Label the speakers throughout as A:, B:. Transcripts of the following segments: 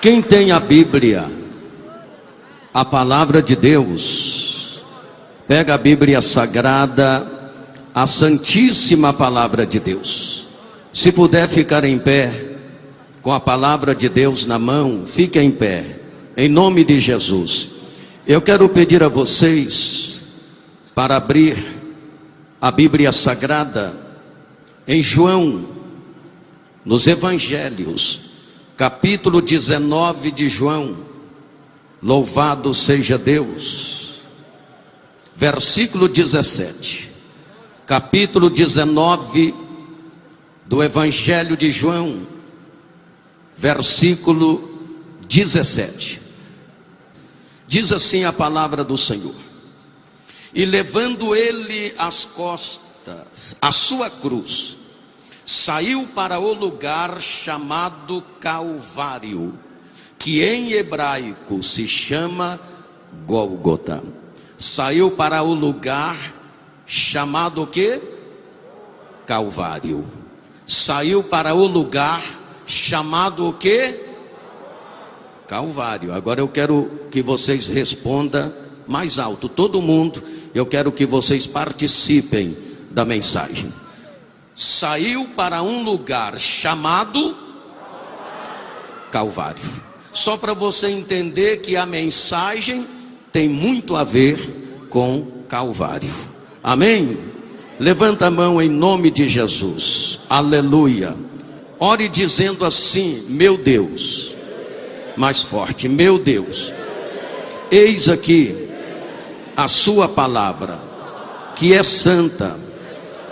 A: Quem tem a Bíblia, a palavra de Deus, pega a Bíblia Sagrada, a Santíssima Palavra de Deus. Se puder ficar em pé, com a palavra de Deus na mão, fique em pé, em nome de Jesus. Eu quero pedir a vocês para abrir a Bíblia Sagrada em João, nos Evangelhos, capítulo 19 de João. Louvado seja Deus. Versículo 17, capítulo 19 do Evangelho de João, versículo 17. Diz assim a palavra do Senhor: e levando ele as costas, a sua cruz, saiu para o lugar chamado Calvário, que em hebraico se chama Gólgota. Saiu para o lugar chamado o quê? Calvário. Saiu para o lugar chamado o quê? Calvário. Agora eu quero que vocês respondam mais alto, todo mundo. Eu quero que vocês participem da mensagem. Saiu para um lugar chamado Calvário. Só para você entender que a mensagem tem muito a ver com Calvário. Amém? Levanta a mão em nome de Jesus. Aleluia. Ore dizendo assim: meu Deus. Mais forte: meu Deus, eis aqui a sua palavra, que é santa,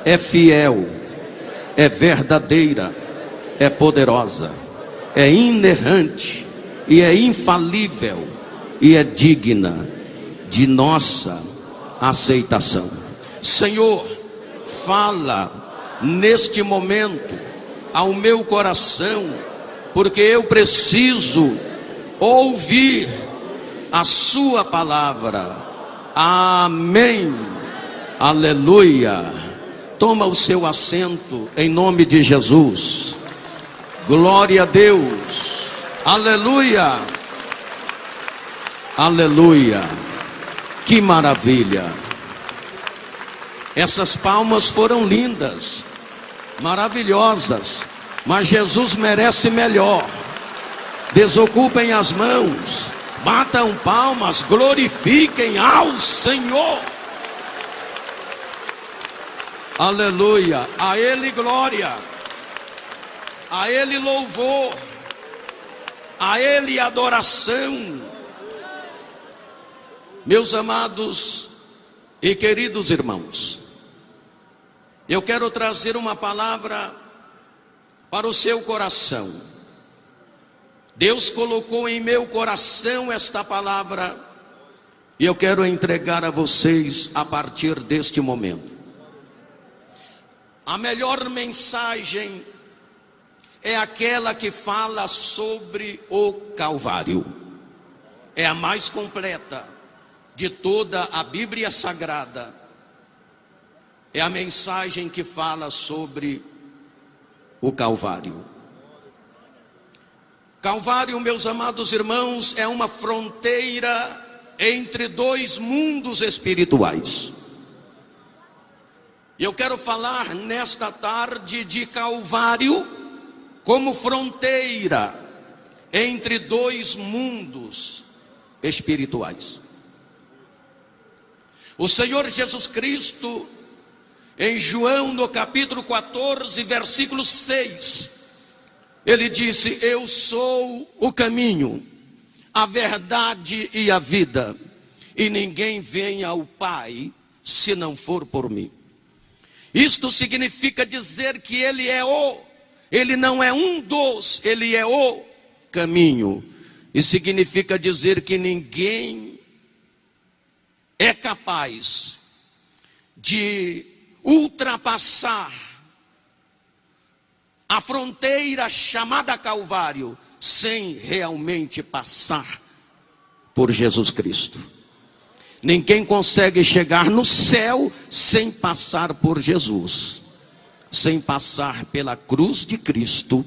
A: é fiel, é verdadeira, é poderosa, é inerrante e é infalível e é digna de nossa aceitação. Senhor, fala neste momento ao meu coração, porque eu preciso ouvir a sua palavra. Amém. Aleluia. Toma o seu assento em nome de Jesus. Glória a Deus. Aleluia. Aleluia. Que maravilha. Essas palmas foram lindas, maravilhosas, mas Jesus merece melhor. Desocupem as mãos, batam palmas, glorifiquem ao Senhor. Aleluia. A Ele glória, a Ele louvor, a Ele adoração. Meus amados e queridos irmãos, eu quero trazer uma palavra para o seu coração. Deus colocou em meu coração esta palavra e eu quero entregar a vocês a partir deste momento. A melhor mensagem é aquela que fala sobre o Calvário. É a mais completa de toda a Bíblia Sagrada. É a mensagem que fala sobre o Calvário. Calvário, meus amados irmãos, é uma fronteira entre dois mundos espirituais. Eu quero falar nesta tarde de Calvário como fronteira entre dois mundos espirituais. O Senhor Jesus Cristo, em João no capítulo 14, versículo 6, Ele disse: eu sou o caminho, a verdade e a vida, e ninguém vem ao Pai se não for por mim. Isto significa dizer que Ele não é um dos, Ele é o caminho. E significa dizer que ninguém é capaz de ultrapassar a fronteira chamada Calvário sem realmente passar por Jesus Cristo. Ninguém consegue chegar no céu sem passar por Jesus, sem passar pela cruz de Cristo,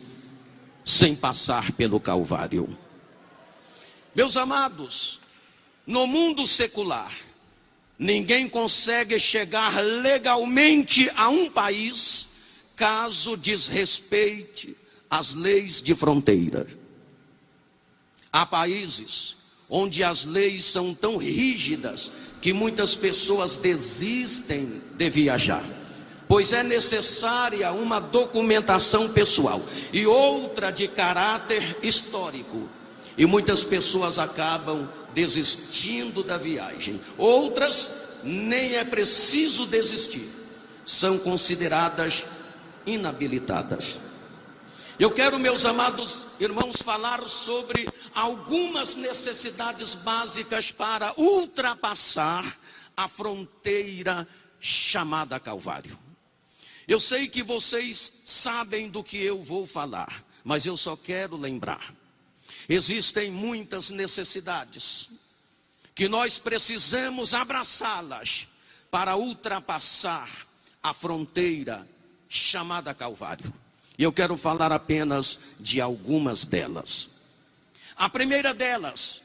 A: sem passar pelo Calvário. Meus amados, no mundo secular, ninguém consegue chegar legalmente a um país caso desrespeite as leis de fronteira. Há países onde as leis são tão rígidas que muitas pessoas desistem de viajar, pois é necessária uma documentação pessoal e outra de caráter histórico, e muitas pessoas acabam desistindo da viagem. Outras nem é preciso desistir, são consideradas inabilitadas. Eu quero, meus amados irmãos, falar sobre algumas necessidades básicas para ultrapassar a fronteira chamada Calvário. Eu sei que vocês sabem do que eu vou falar, mas eu só quero lembrar. Existem muitas necessidades que nós precisamos abraçá-las para ultrapassar a fronteira chamada Calvário. E eu quero falar apenas de algumas delas. A primeira delas,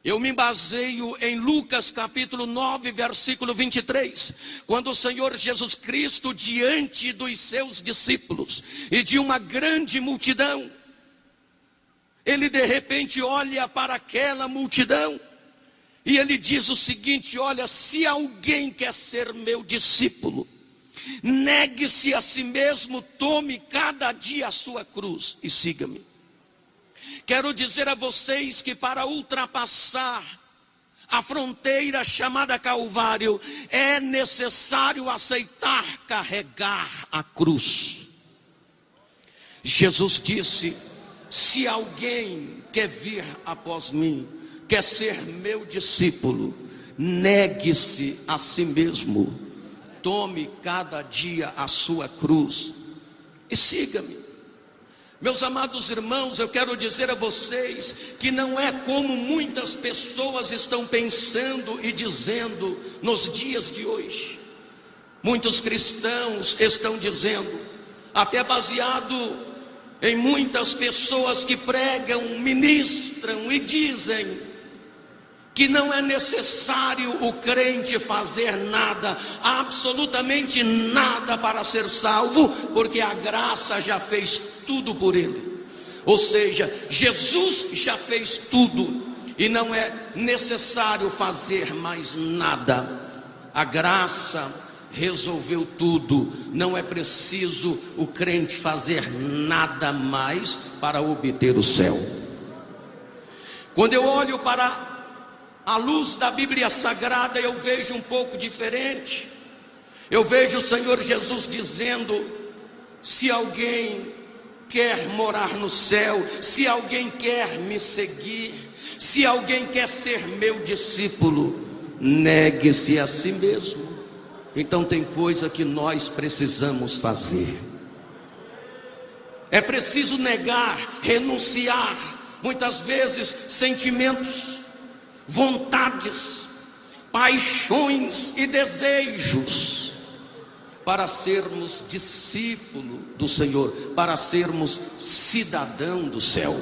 A: eu me baseio em Lucas capítulo 9, versículo 23, quando o Senhor Jesus Cristo, diante dos seus discípulos e de uma grande multidão, ele de repente olha para aquela multidão e ele diz o seguinte: olha, se alguém quer ser meu discípulo, negue-se a si mesmo, tome cada dia a sua cruz e siga-me. Quero dizer a vocês que para ultrapassar a fronteira chamada Calvário, é necessário aceitar carregar a cruz. Jesus disse: se alguém quer vir após mim, quer ser meu discípulo, negue-se a si mesmo, tome cada dia a sua cruz e siga-me. Meus amados irmãos, eu quero dizer a vocês que não é como muitas pessoas estão pensando e dizendo nos dias de hoje. Muitos cristãos estão dizendo, até baseado em muitas pessoas que pregam, ministram e dizem que não é necessário o crente fazer nada, absolutamente nada para ser salvo, porque a graça já fez tudo por ele. Ou seja, Jesus já fez tudo e não é necessário fazer mais nada. A graça resolveu tudo, não é preciso o crente fazer nada mais para obter o céu. Quando eu olho para a luz da Bíblia Sagrada, eu vejo um pouco diferente. Eu vejo o Senhor Jesus dizendo: se alguém quer morar no céu, se alguém quer me seguir, se alguém quer ser meu discípulo, negue-se a si mesmo. Então tem coisa que nós precisamos fazer. É preciso negar, renunciar, muitas vezes sentimentos, vontades, paixões e desejos, para sermos discípulo do Senhor, para sermos cidadão do céu.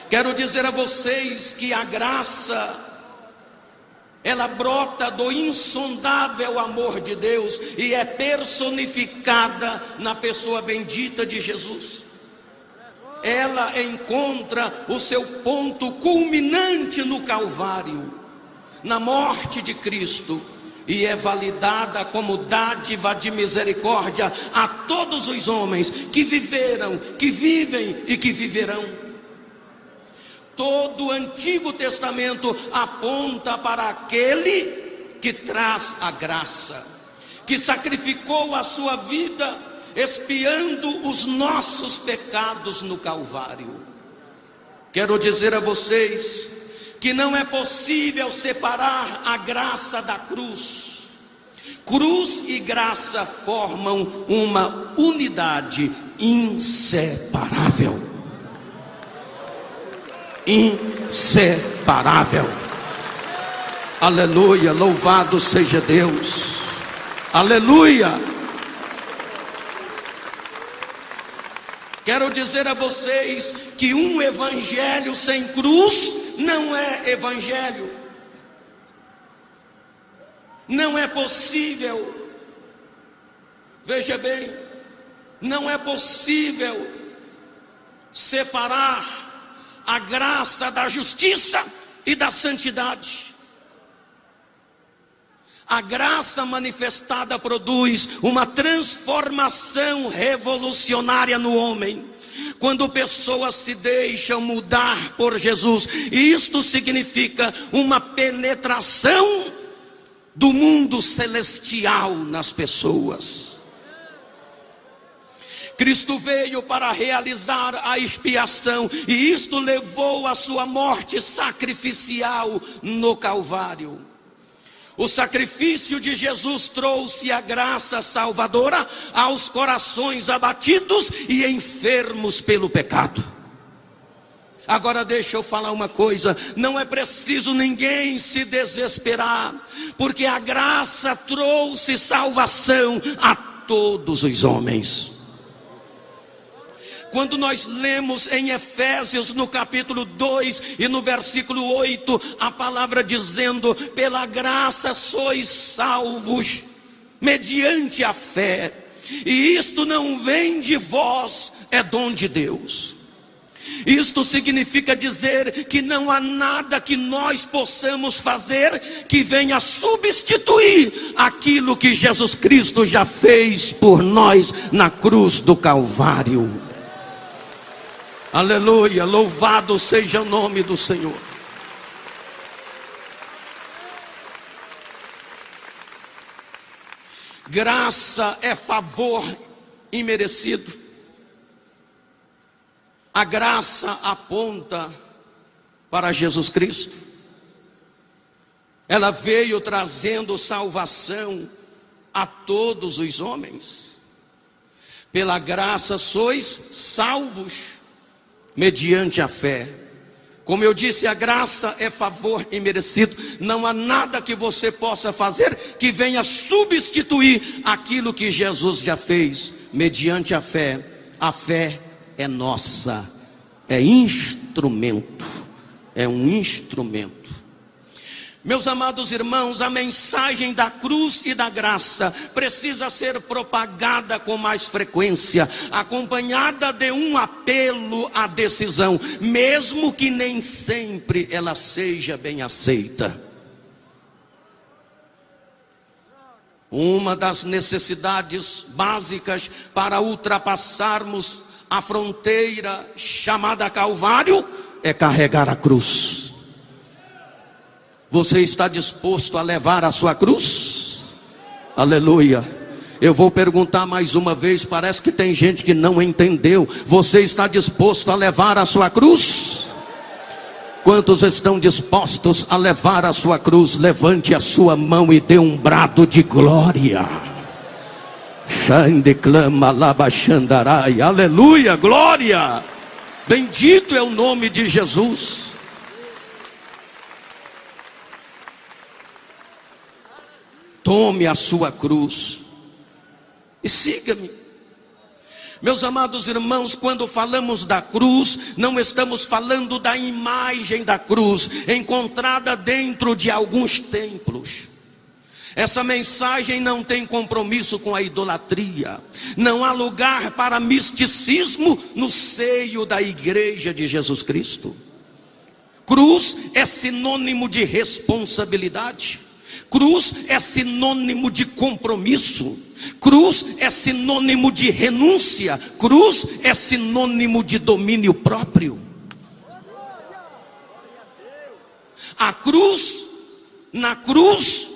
A: Quero dizer a vocês que a graça, ela brota do insondável amor de Deus e é personificada na pessoa bendita de Jesus. Ela encontra o seu ponto culminante no Calvário, na morte de Cristo, e é validada como dádiva de misericórdia a todos os homens que viveram, que vivem e que viverão. Todo o Antigo Testamento aponta para aquele que traz a graça, que sacrificou a sua vida expiando os nossos pecados no Calvário. Quero dizer a vocês que não é possível separar a graça da cruz. Cruz e graça formam uma unidade inseparável. Inseparável. Aleluia, louvado seja Deus. Aleluia. Quero dizer a vocês que um evangelho sem cruz não é evangelho. Não é possível, veja bem, não é possível separar a graça da justiça e da santidade. A graça manifestada produz uma transformação revolucionária no homem, quando pessoas se deixam mudar por Jesus. E isto significa uma penetração do mundo celestial nas pessoas. Cristo veio para realizar a expiação, e isto levou à sua morte sacrificial no Calvário. O sacrifício de Jesus trouxe a graça salvadora aos corações abatidos e enfermos pelo pecado. Agora deixa eu falar uma coisa, não é preciso ninguém se desesperar, porque a graça trouxe salvação a todos os homens. Quando nós lemos em Efésios no capítulo 2 e no versículo 8, a palavra dizendo: pela graça sois salvos, mediante a fé, e isto não vem de vós, é dom de Deus. Isto significa dizer que não há nada que nós possamos fazer que venha substituir aquilo que Jesus Cristo já fez por nós na cruz do Calvário. Aleluia, louvado seja o nome do Senhor. Graça é favor imerecido. A graça aponta para Jesus Cristo. Ela veio trazendo salvação a todos os homens. Pela graça sois salvos, mediante a fé. Como eu disse, a graça é favor imerecido. Não há nada que você possa fazer que venha substituir aquilo que Jesus já fez mediante a fé. A fé é nossa, é instrumento, é um instrumento. Meus amados irmãos, a mensagem da cruz e da graça precisa ser propagada com mais frequência, acompanhada de um apelo à decisão, mesmo que nem sempre ela seja bem aceita. Uma das necessidades básicas para ultrapassarmos a fronteira chamada Calvário é carregar a cruz. Você está disposto a levar a sua cruz? Aleluia. Eu vou perguntar mais uma vez, parece que tem gente que não entendeu. Você está disposto a levar a sua cruz? Quantos estão dispostos a levar a sua cruz? Levante a sua mão e dê um brado de glória. Aleluia, glória. Bendito é o nome de Jesus. Tome a sua cruz e siga-me. Meus amados irmãos, quando falamos da cruz, não estamos falando da imagem da cruz encontrada dentro de alguns templos. Essa mensagem não tem compromisso com a idolatria. Não há lugar para misticismo no seio da igreja de Jesus Cristo. Cruz é sinônimo de responsabilidade. Cruz é sinônimo de compromisso. Cruz é sinônimo de renúncia. Cruz é sinônimo de domínio próprio. A cruz, na cruz,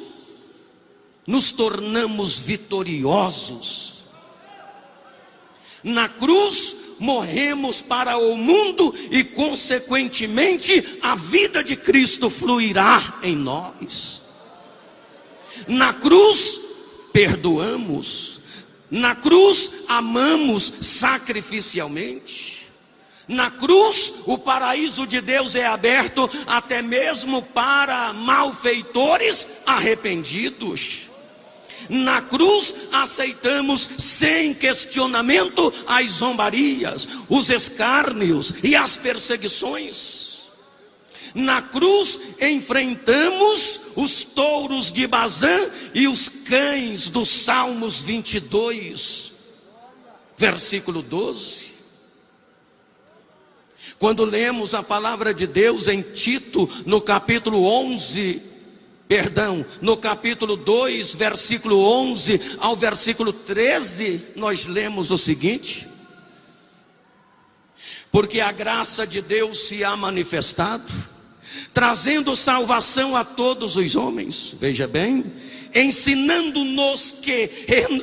A: nos tornamos vitoriosos. Na cruz, morremos para o mundo e, consequentemente, a vida de Cristo fluirá em nós. Na cruz, perdoamos. Na cruz, amamos sacrificialmente. Na cruz, o paraíso de Deus é aberto até mesmo para malfeitores arrependidos. Na cruz aceitamos sem questionamento as zombarias, os escárnios e as perseguições. Na cruz enfrentamos os touros de Bazã e os cães dos Salmos 22, versículo 12. Quando lemos a palavra de Deus em Tito, no capítulo 2, versículo 11 ao versículo 13, nós lemos o seguinte: porque a graça de Deus se há manifestado, trazendo salvação a todos os homens, veja bem, ensinando-nos que,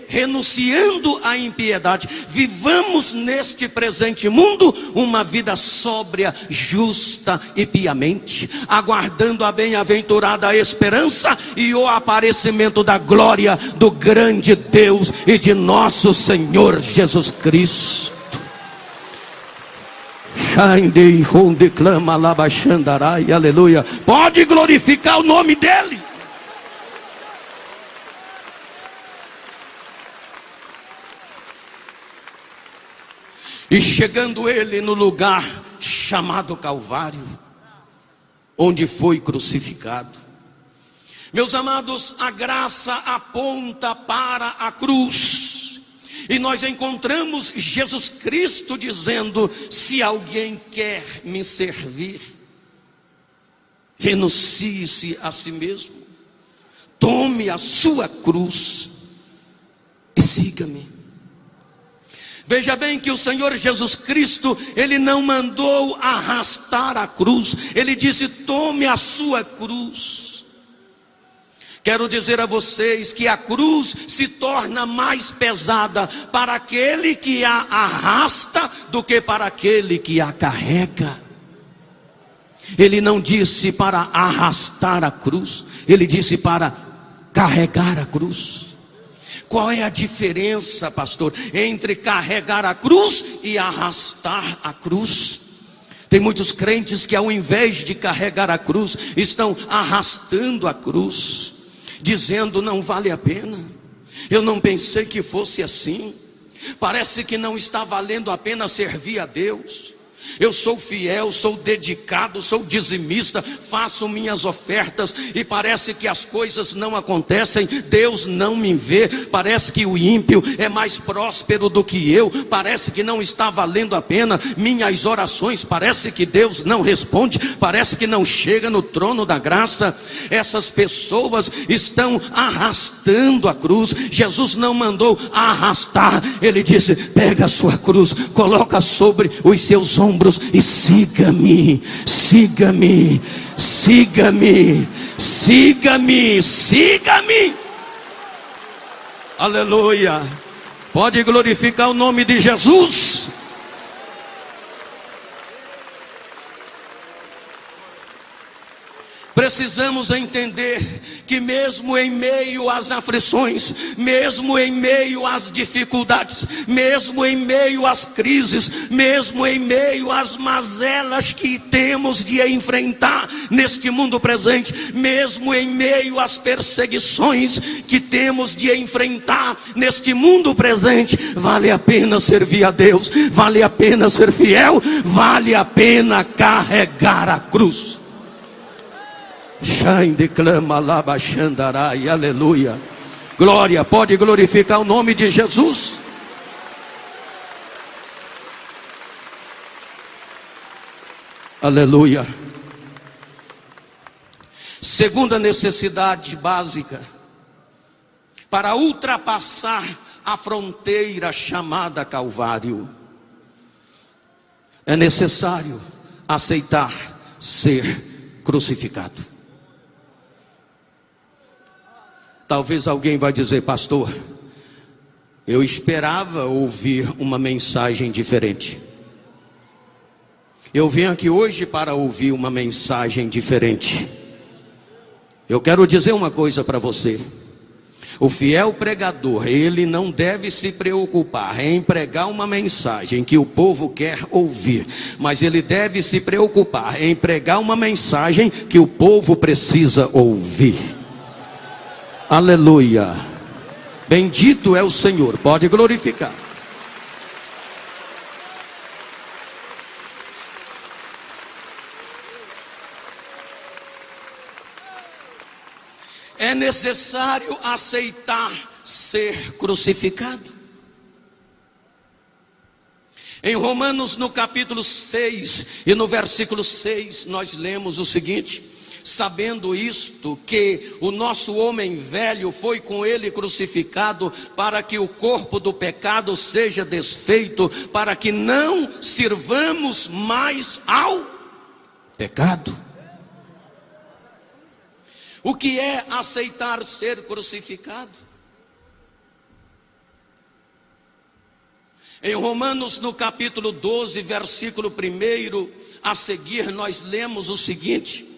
A: renunciando à impiedade, vivamos neste presente mundo uma vida sóbria, justa e piamente, aguardando a bem-aventurada esperança e o aparecimento da glória do grande Deus e de nosso Senhor Jesus Cristo. Aleluia. Pode glorificar o nome dele. E chegando ele no lugar chamado Calvário, onde foi crucificado. Meus amados, a graça aponta para a cruz. E nós encontramos Jesus Cristo dizendo: se alguém quer me servir, renuncie-se a si mesmo, tome a sua cruz e siga-me. Veja bem que o Senhor Jesus Cristo, Ele não mandou arrastar a cruz. Ele disse: tome a sua cruz. Quero dizer a vocês que a cruz se torna mais pesada para aquele que a arrasta do que para aquele que a carrega. Ele não disse para arrastar a cruz, ele disse para carregar a cruz. Qual é a diferença, pastor, entre carregar a cruz e arrastar a cruz? Tem muitos crentes que, ao invés de carregar a cruz, estão arrastando a cruz, dizendo: não vale a pena, eu não pensei que fosse assim, parece que não está valendo a pena servir a Deus. Eu sou fiel, sou dedicado, sou dizimista, faço minhas ofertas e parece que as coisas não acontecem, Deus não me vê, parece que o ímpio é mais próspero do que eu, parece que não está valendo a pena minhas orações, parece que Deus não responde, parece que não chega no trono da graça. Essas pessoas estão arrastando a cruz. Jesus não mandou arrastar, ele disse: pega a sua cruz, coloca sobre os seus ombros e siga-me, siga-me, siga-me, siga-me, siga-me. Aleluia. Pode glorificar o nome de Jesus. Precisamos entender que mesmo em meio às aflições, mesmo em meio às dificuldades, mesmo em meio às crises, mesmo em meio às mazelas que temos de enfrentar neste mundo presente, mesmo em meio às perseguições que temos de enfrentar neste mundo presente, vale a pena servir a Deus, vale a pena ser fiel, vale a pena carregar a cruz. Aleluia. Glória, pode glorificar o nome de Jesus. Aleluia. Segunda necessidade básica para ultrapassar a fronteira chamada Calvário: é necessário aceitar ser crucificado. Talvez alguém vai dizer: pastor, eu esperava ouvir uma mensagem diferente. Eu vim aqui hoje para ouvir uma mensagem diferente. Eu quero dizer uma coisa para você. O fiel pregador, ele não deve se preocupar em pregar uma mensagem que o povo quer ouvir, mas ele deve se preocupar em pregar uma mensagem que o povo precisa ouvir. Aleluia. Bendito é o Senhor. Pode glorificar. É necessário aceitar ser crucificado. Em Romanos, no capítulo 6 e no versículo 6, nós lemos o seguinte: sabendo isto, que o nosso homem velho foi com ele crucificado, para que o corpo do pecado seja desfeito, para que não sirvamos mais ao pecado. O que é aceitar ser crucificado? Em Romanos, no capítulo 12, versículo 1, a seguir nós lemos o seguinte: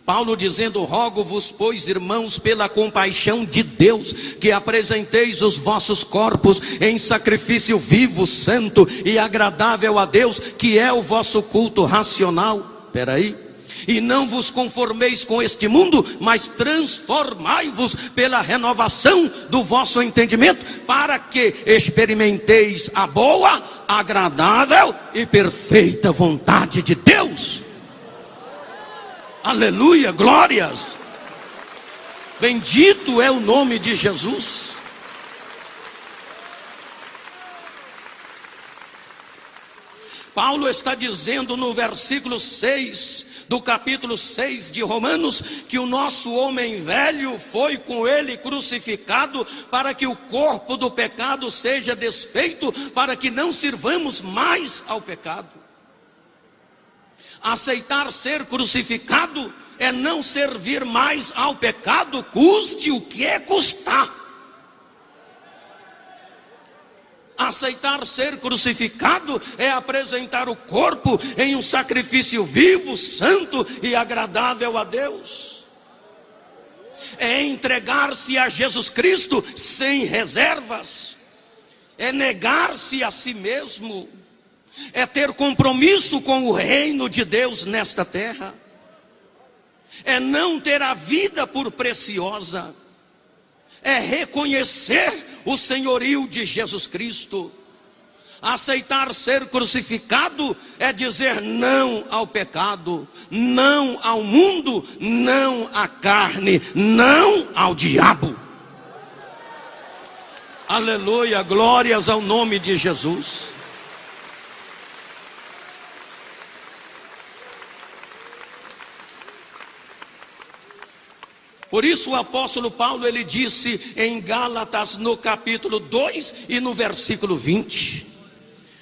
A: Paulo dizendo: rogo-vos, pois, irmãos, pela compaixão de Deus, que apresenteis os vossos corpos em sacrifício vivo, santo e agradável a Deus, que é o vosso culto racional. Peraí. E não vos conformeis com este mundo, mas transformai-vos pela renovação do vosso entendimento, para que experimenteis a boa, agradável e perfeita vontade de Deus. Aleluia, glórias. Bendito é o nome de Jesus. Paulo está dizendo no versículo 6 do capítulo 6 de Romanos, que o nosso homem velho foi com ele crucificado, para que o corpo do pecado seja desfeito, para que não sirvamos mais ao pecado. Aceitar ser crucificado é não servir mais ao pecado, custe o que custar. Aceitar ser crucificado é apresentar o corpo em um sacrifício vivo, santo e agradável a Deus. É entregar-se a Jesus Cristo sem reservas. É negar-se a si mesmo. É ter compromisso com o reino de Deus nesta terra. É não ter a vida por preciosa. É reconhecer o senhorio de Jesus Cristo. Aceitar ser crucificado é dizer não ao pecado, não ao mundo, não à carne, não ao diabo. Aleluia, glórias ao nome de Jesus. Por isso o apóstolo Paulo, ele disse em Gálatas, no capítulo 2 e no versículo 20: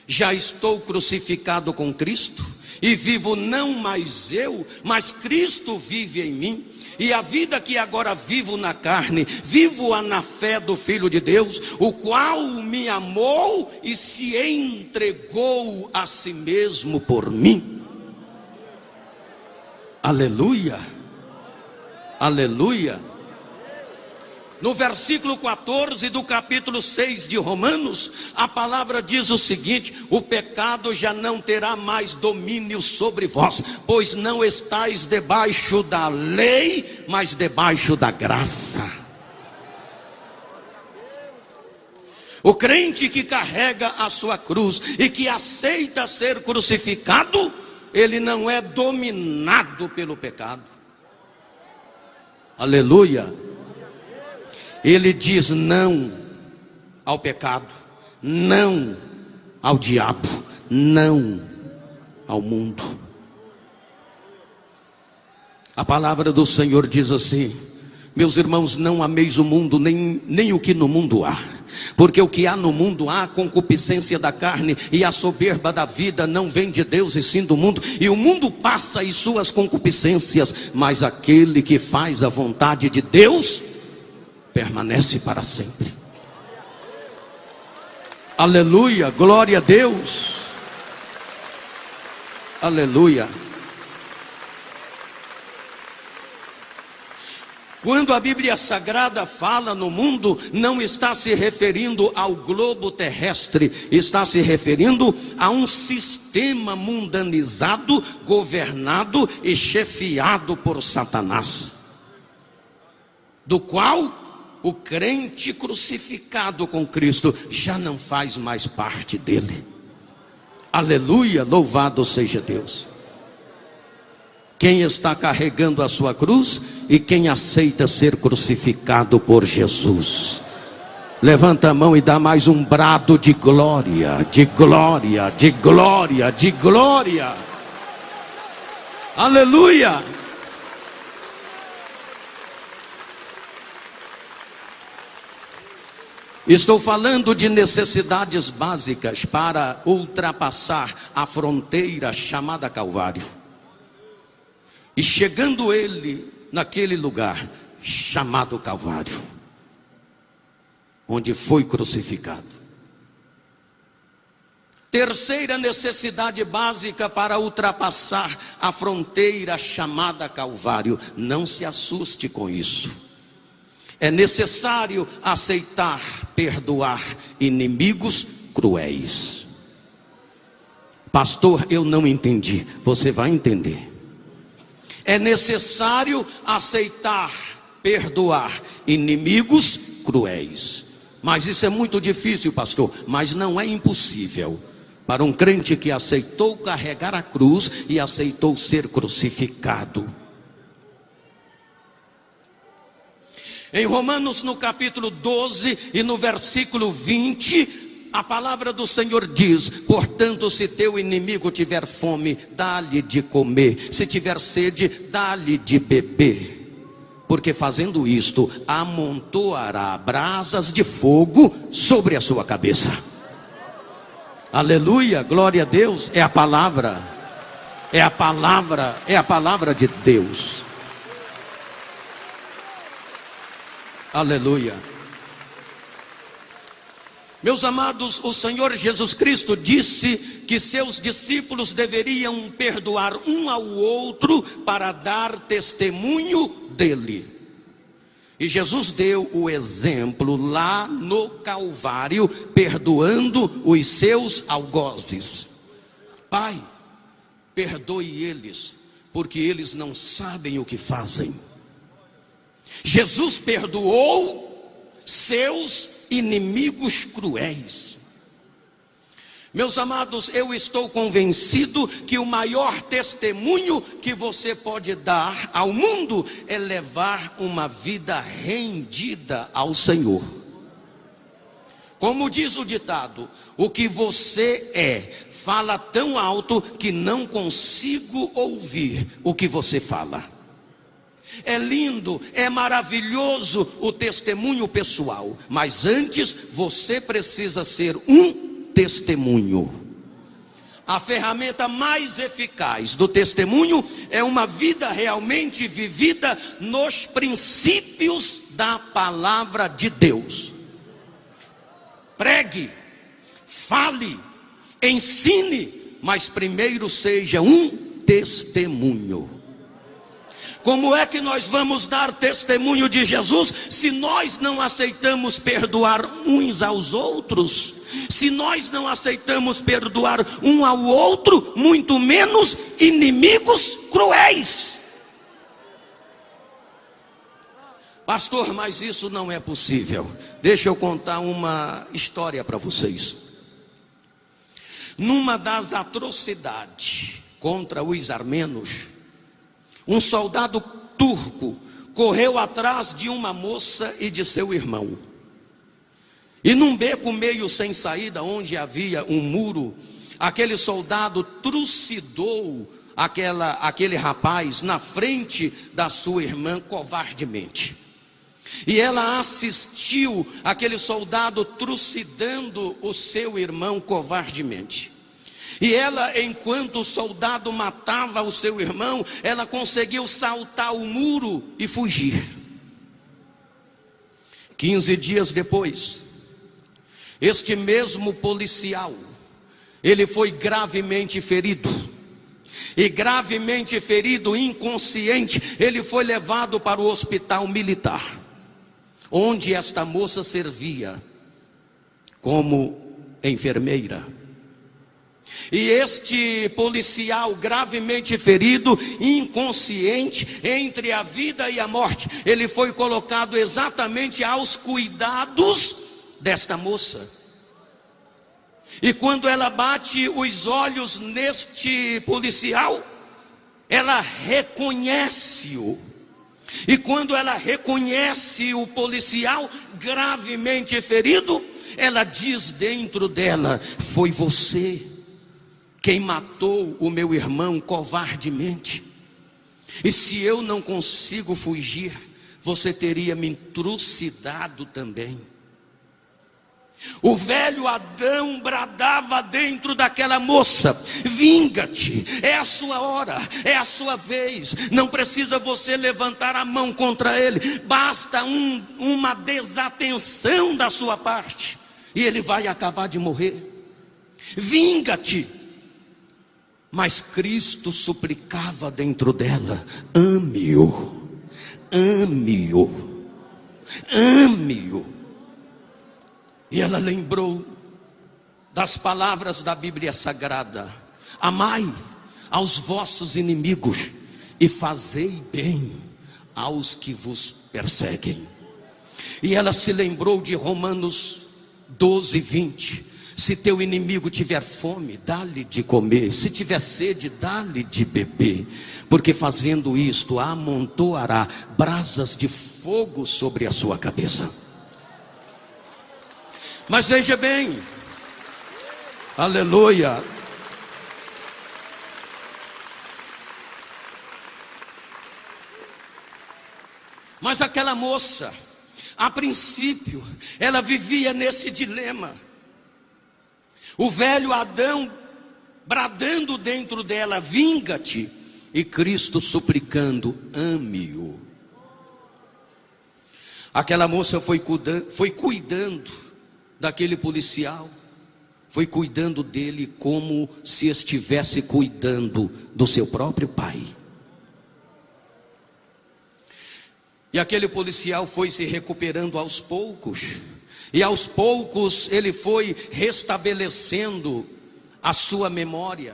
A: já estou crucificado com Cristo, e vivo não mais eu, mas Cristo vive em mim. E a vida que agora vivo na carne, vivo-a na fé do Filho de Deus, o qual me amou e se entregou a si mesmo por mim. Aleluia. Aleluia. No versículo 14 do capítulo 6 de Romanos, a palavra diz o seguinte: o pecado já não terá mais domínio sobre vós, pois não estáis debaixo da lei, mas debaixo da graça. O crente que carrega a sua cruz e que aceita ser crucificado, ele não é dominado pelo pecado. Aleluia. Ele diz não ao pecado, não ao diabo, não ao mundo. A palavra do Senhor diz assim: meus irmãos, não ameis o mundo, nem o que no mundo há. Porque o que há no mundo, há a concupiscência da carne e a soberba da vida, não vem de Deus e sim do mundo. E o mundo passa e suas concupiscências, mas aquele que faz a vontade de Deus permanece para sempre. Aleluia, glória a Deus. Aleluia. Quando a Bíblia Sagrada fala no mundo, não está se referindo ao globo terrestre, está se referindo a um sistema mundanizado, governado e chefiado por Satanás, do qual o crente crucificado com Cristo já não faz mais parte dele. Aleluia, louvado seja Deus. Quem está carregando a sua cruz e quem aceita ser crucificado por Jesus. Levanta a mão e dá mais um brado de glória, de glória, de glória, de glória. Aleluia. Estou falando de necessidades básicas para ultrapassar a fronteira chamada Calvário. E chegando ele naquele lugar chamado Calvário, onde foi crucificado. Terceira necessidade básica para ultrapassar a fronteira chamada Calvário. Não se assuste com isso. É necessário aceitar, perdoar inimigos cruéis. Pastor, eu não entendi. Você vai entender. É necessário aceitar, perdoar inimigos cruéis. Mas isso é muito difícil, pastor. Mas não é impossível para um crente que aceitou carregar a cruz e aceitou ser crucificado. Em Romanos, no capítulo 12 e no versículo 20, a palavra do Senhor diz: portanto, se teu inimigo tiver fome, dá-lhe de comer, se tiver sede, dá-lhe de beber, porque fazendo isto, amontoará brasas de fogo sobre a sua cabeça. Aleluia, glória a Deus. É a palavra, é a palavra, é a palavra de Deus. Aleluia. Meus amados, o Senhor Jesus Cristo disse que seus discípulos deveriam perdoar um ao outro para dar testemunho dele. E Jesus deu o exemplo lá no Calvário, perdoando os seus algozes. Pai, perdoe eles, porque eles não sabem o que fazem. Jesus perdoou seus inimigos cruéis. Meus amados, eu estou convencido que o maior testemunho que você pode dar ao mundo é levar uma vida rendida ao Senhor. Como diz o ditado, o que você é, fala tão alto que não consigo ouvir o que você fala. É lindo, é maravilhoso o testemunho pessoal, mas antes você precisa ser um testemunho. A ferramenta mais eficaz do testemunho é uma vida realmente vivida nos princípios da palavra de Deus. Pregue, fale, ensine, mas primeiro seja um testemunho. Como é que nós vamos dar testemunho de Jesus se nós não aceitamos perdoar uns aos outros? Se nós não aceitamos perdoar um ao outro, muito menos inimigos cruéis. Pastor, mas isso não é possível. Deixa eu contar uma história para vocês. Numa das atrocidades contra os armenos, um soldado turco correu atrás de uma moça e de seu irmão. E num beco meio sem saída, onde havia um muro, aquele soldado trucidou aquele rapaz na frente da sua irmã covardemente. E ela assistiu aquele soldado trucidando o seu irmão covardemente. E ela, enquanto o soldado matava o seu irmão, ela conseguiu saltar o muro e fugir. 15 dias depois, este mesmo policial, ele foi gravemente ferido. E gravemente ferido, inconsciente, ele foi levado para o hospital militar, onde esta moça servia como enfermeira. E este policial gravemente ferido, inconsciente, entre a vida e a morte, ele foi colocado exatamente aos cuidados desta moça. E quando ela bate os olhos neste policial, ela reconhece-o. E quando ela reconhece o policial gravemente ferido, ela diz dentro dela: foi você quem matou o meu irmão covardemente. E se eu não consigo fugir, você teria me trucidado também. O velho Adão bradava dentro daquela moça: vinga-te, é a sua hora, é a sua vez. Não precisa você levantar a mão contra ele, basta uma desatenção da sua parte e ele vai acabar de morrer. Vinga-te. Mas Cristo suplicava dentro dela: ame-o, ame-o, ame-o. E ela lembrou das palavras da Bíblia Sagrada: amai aos vossos inimigos e fazei bem aos que vos perseguem. E ela se lembrou de Romanos 12:20: se teu inimigo tiver fome, dá-lhe de comer; se tiver sede, dá-lhe de beber, porque fazendo isto amontoará brasas de fogo sobre a sua cabeça. Mas veja bem, aleluia, mas aquela moça, a princípio, ela vivia nesse dilema. O velho Adão bradando dentro dela: vinga-te, e Cristo suplicando: ame-o. Aquela moça foi cuidando daquele policial, foi cuidando dele como se estivesse cuidando do seu próprio pai. E aquele policial foi se recuperando aos poucos. E aos poucos ele foi restabelecendo a sua memória.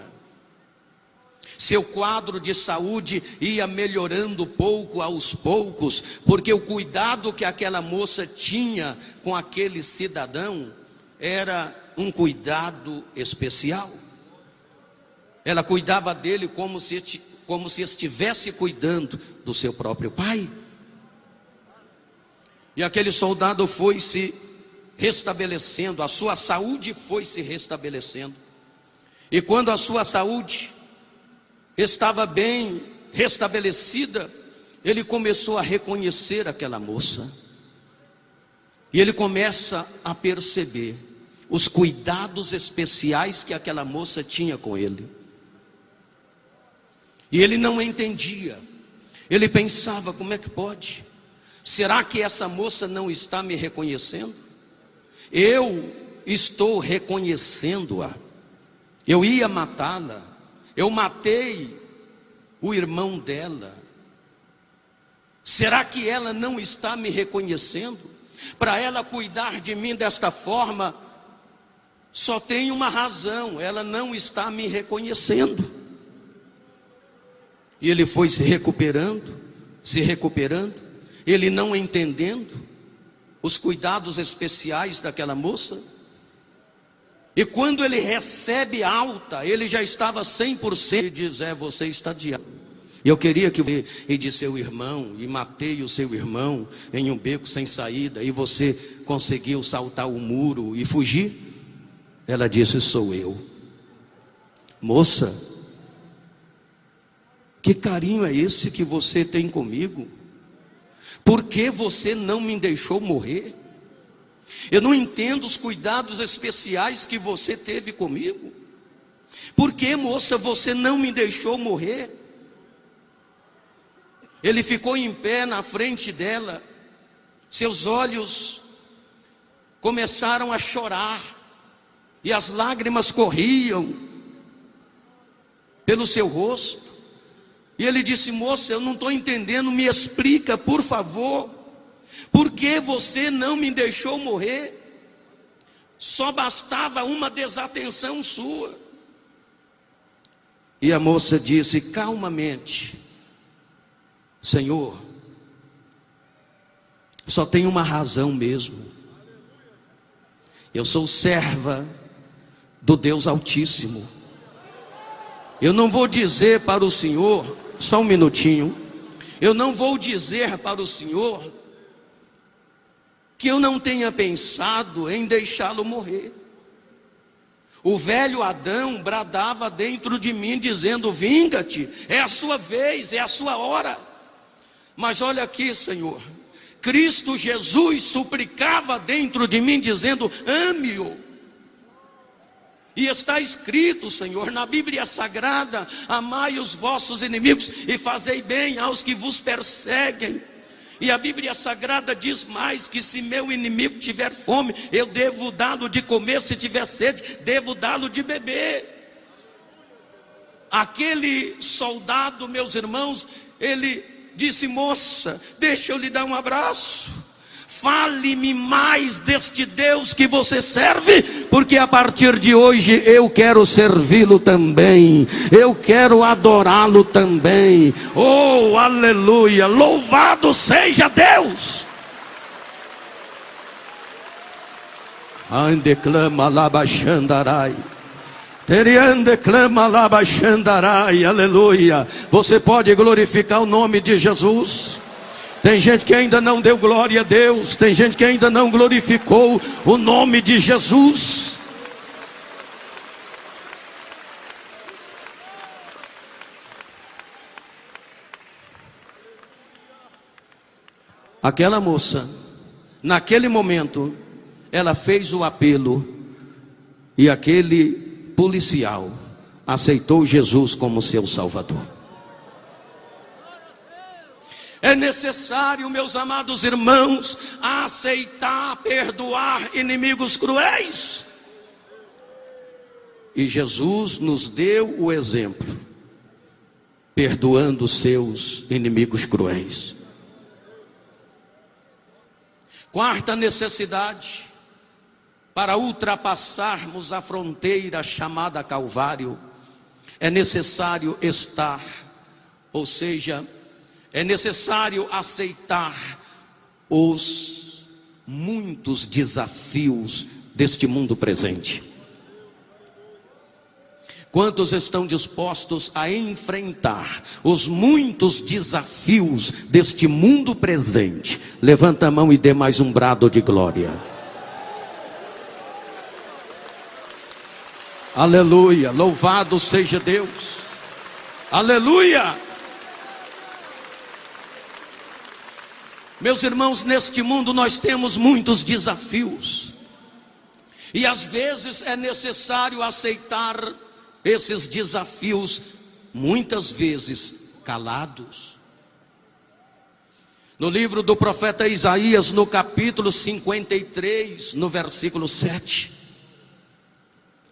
A: Seu quadro de saúde ia melhorando pouco aos poucos, porque o cuidado que aquela moça tinha com aquele cidadão era um cuidado especial. Ela cuidava dele como se estivesse cuidando do seu próprio pai. E aquele soldado foi se restabelecendo, a sua saúde foi se restabelecendo. E quando a sua saúde estava bem restabelecida, ele começou a reconhecer aquela moça. E ele começa a perceber os cuidados especiais que aquela moça tinha com ele. E ele não entendia. Ele pensava: como é que pode? Será que essa moça não está me reconhecendo? Eu estou reconhecendo-a. Eu ia matá-la. Eu matei o irmão dela. Será que ela não está me reconhecendo? Para ela cuidar de mim desta forma, só tem uma razão: ela não está me reconhecendo. E ele foi se recuperando, ele não entendendo os cuidados especiais daquela moça. E quando ele recebe alta, ele já estava 100%. E diz: você está diante. Eu queria que você e de seu irmão, e matei o seu irmão em um beco sem saída, e você conseguiu saltar o muro e fugir. Ela disse: sou eu. Moça, que carinho é esse que você tem comigo? Por que você não me deixou morrer? Eu não entendo os cuidados especiais que você teve comigo. Por que, moça, você não me deixou morrer? Ele ficou em pé na frente dela. Seus olhos começaram a chorar, e as lágrimas corriam pelo seu rosto. E ele disse: moça, eu não estou entendendo, me explica, por favor. Por que você não me deixou morrer? Só bastava uma desatenção sua. E a moça disse calmamente: Senhor, só tem uma razão mesmo. Eu sou serva do Deus Altíssimo. Eu não vou dizer para o Senhor, só um minutinho, eu não vou dizer para o Senhor que eu não tenha pensado em deixá-lo morrer. O velho Adão bradava dentro de mim dizendo: vinga-te, é a sua vez, é a sua hora. Mas olha aqui, Senhor, Cristo Jesus suplicava dentro de mim dizendo: ame-o. E está escrito, Senhor, na Bíblia Sagrada: amai os vossos inimigos e fazei bem aos que vos perseguem. E a Bíblia Sagrada diz mais: que se meu inimigo tiver fome, eu devo dá-lo de comer; se tiver sede, devo dá-lo de beber. Aquele soldado, meus irmãos, ele disse: moça, deixa eu lhe dar um abraço. Fale-me mais deste Deus que você serve, porque a partir de hoje eu quero servi-lo também, eu quero adorá-lo também. Oh, aleluia, louvado seja Deus. Ande clama labaxandarai, teriande clama labaxandarai, aleluia. Você pode glorificar o nome de Jesus? Tem gente que ainda não deu glória a Deus, tem gente que ainda não glorificou o nome de Jesus. Aquela moça, naquele momento, ela fez o apelo, e aquele policial aceitou Jesus como seu Salvador. É necessário, meus amados irmãos, aceitar, perdoar inimigos cruéis. E Jesus nos deu o exemplo, perdoando seus inimigos cruéis. Quarta necessidade, para ultrapassarmos a fronteira chamada Calvário, é necessário estar, ou seja, é necessário aceitar os muitos desafios deste mundo presente. Quantos estão dispostos a enfrentar os muitos desafios deste mundo presente? Levanta a mão e dê mais um brado de glória. Aleluia, louvado seja Deus. Aleluia. Meus irmãos, neste mundo nós temos muitos desafios, e às vezes é necessário aceitar esses desafios, muitas vezes calados. No livro do profeta Isaías, no capítulo 53, no versículo 7,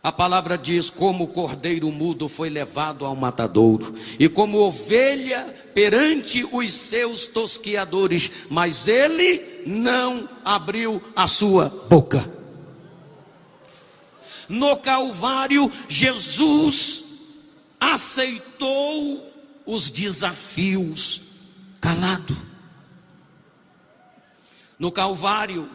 A: a palavra diz: como o cordeiro mudo foi levado ao matadouro, e como ovelha perante os seus tosquiadores, mas ele não abriu a sua boca. No Calvário, Jesus aceitou os desafios calado. No Calvário,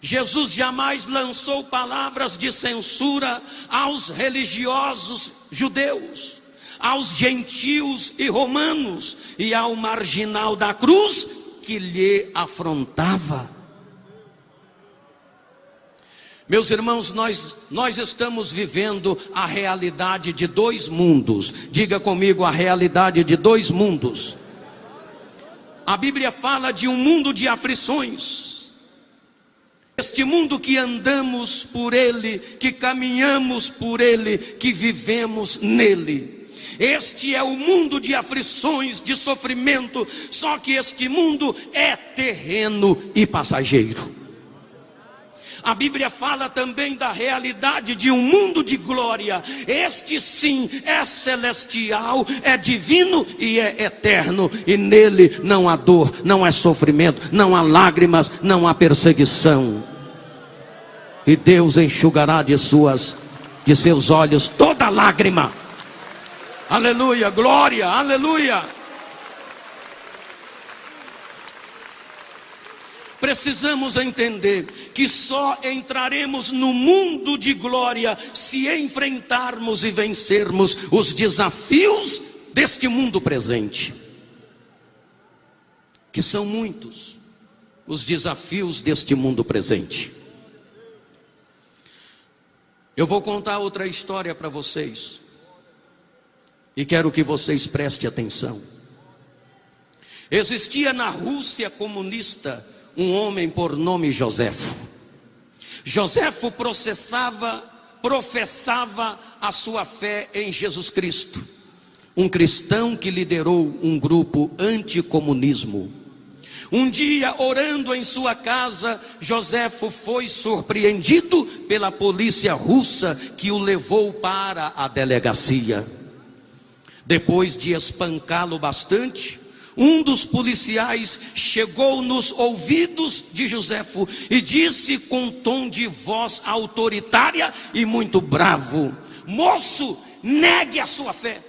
A: Jesus jamais lançou palavras de censura aos religiosos judeus, aos gentios e romanos, e ao marginal da cruz que lhe afrontava. Meus irmãos, nós estamos vivendo a realidade de dois mundos. Diga comigo, a realidade de dois mundos. A Bíblia fala de um mundo de aflições. Este mundo que andamos por ele, que caminhamos por ele, que vivemos nele. Este é o mundo de aflições, de sofrimento. Só que este mundo é terreno e passageiro. A Bíblia fala também da realidade de um mundo de glória. Este sim é celestial, é divino e é eterno. E nele não há dor, não há sofrimento, não há lágrimas, não há perseguição. E Deus enxugará de seus olhos toda lágrima. Aleluia, glória, aleluia. Precisamos entender que só entraremos no mundo de glória se enfrentarmos e vencermos os desafios deste mundo presente, que são muitos os desafios deste mundo presente. Eu vou contar outra história para vocês e quero que vocês prestem atenção. Existia na Rússia comunista um homem por nome Joséfo. Joséfo professava a sua fé em Jesus Cristo, um cristão que liderou um grupo anticomunismo. Um dia, orando em sua casa, Joséfo foi surpreendido pela polícia russa, que o levou para a delegacia. Depois de espancá-lo bastante, um dos policiais chegou nos ouvidos de Joséfo e disse com tom de voz autoritária e muito bravo: moço, negue a sua fé.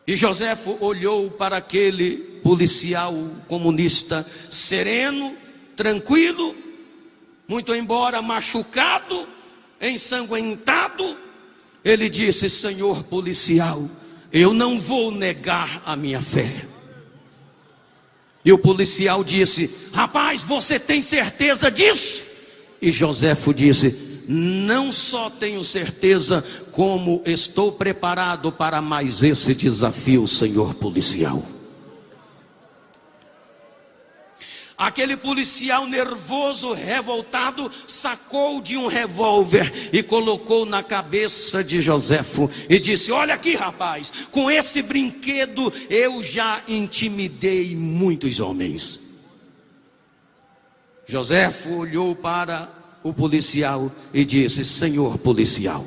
A: E Joséfo olhou para aquele policial comunista sereno, tranquilo, muito embora machucado, ensanguentado. Ele disse: senhor policial, eu não vou negar a minha fé. E o policial disse: rapaz, você tem certeza disso? E Joséfo disse: não só tenho certeza, como estou preparado para mais esse desafio, senhor policial. Aquele policial nervoso, revoltado, sacou de um revólver e colocou na cabeça de Joséfo e disse: olha aqui, rapaz, com esse brinquedo eu já intimidei muitos homens. Joséfo olhou para o policial e disse: senhor policial,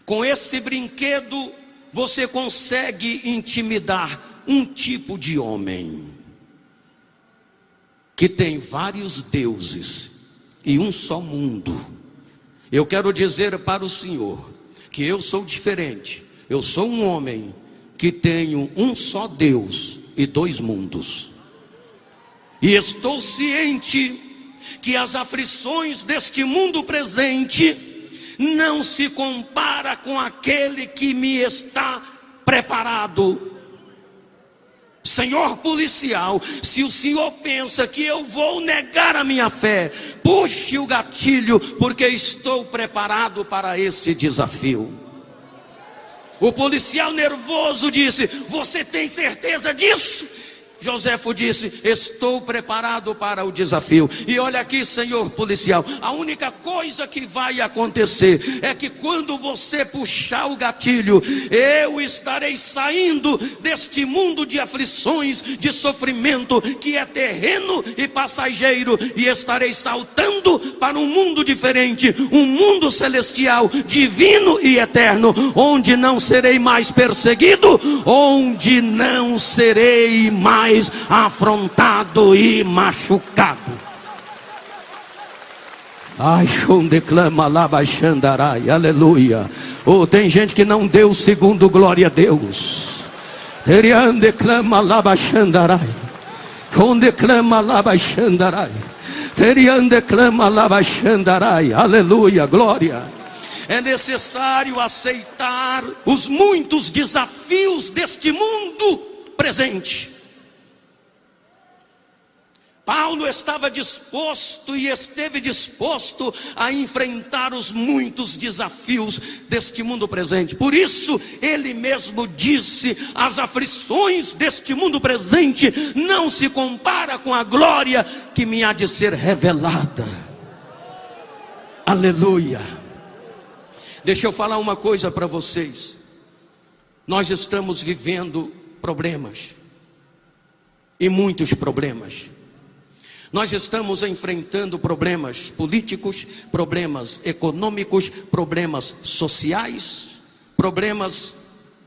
A: com esse brinquedo você consegue intimidar um tipo de homem que tem vários deuses e um só mundo. Eu quero dizer para o senhor que eu sou diferente. Eu sou um homem que tenho um só Deus e dois mundos. E estou ciente que as aflições deste mundo presente não se compara com aquele que me está preparado. Senhor policial, se o senhor pensa que eu vou negar a minha fé, puxe o gatilho, porque estou preparado para esse desafio. O policial nervoso disse: você tem certeza disso? Joséfo disse: estou preparado para o desafio. E olha aqui, senhor policial, a única coisa que vai acontecer é que quando você puxar o gatilho, eu estarei saindo deste mundo de aflições, de sofrimento, que é terreno e passageiro, e estarei saltando para um mundo diferente, um mundo celestial, divino e eterno, onde não serei mais perseguido, onde não serei mais afrontado e machucado. Ai, declama lá baixandarai, aleluia. Oh, tem gente que não deu segundo glória a Deus. Terian declama lá baixandarai, com declama lá baixandarai, terian declama lá baixandarai, aleluia, glória. É necessário aceitar os muitos desafios deste mundo presente. Paulo estava disposto e esteve disposto a enfrentar os muitos desafios deste mundo presente. Por isso ele mesmo disse: as aflições deste mundo presente não se compara com a glória que me há de ser revelada. Aleluia. Deixa eu falar uma coisa para vocês. Nós estamos vivendo problemas, e muitos problemas. Nós estamos enfrentando problemas políticos, problemas econômicos, problemas sociais, problemas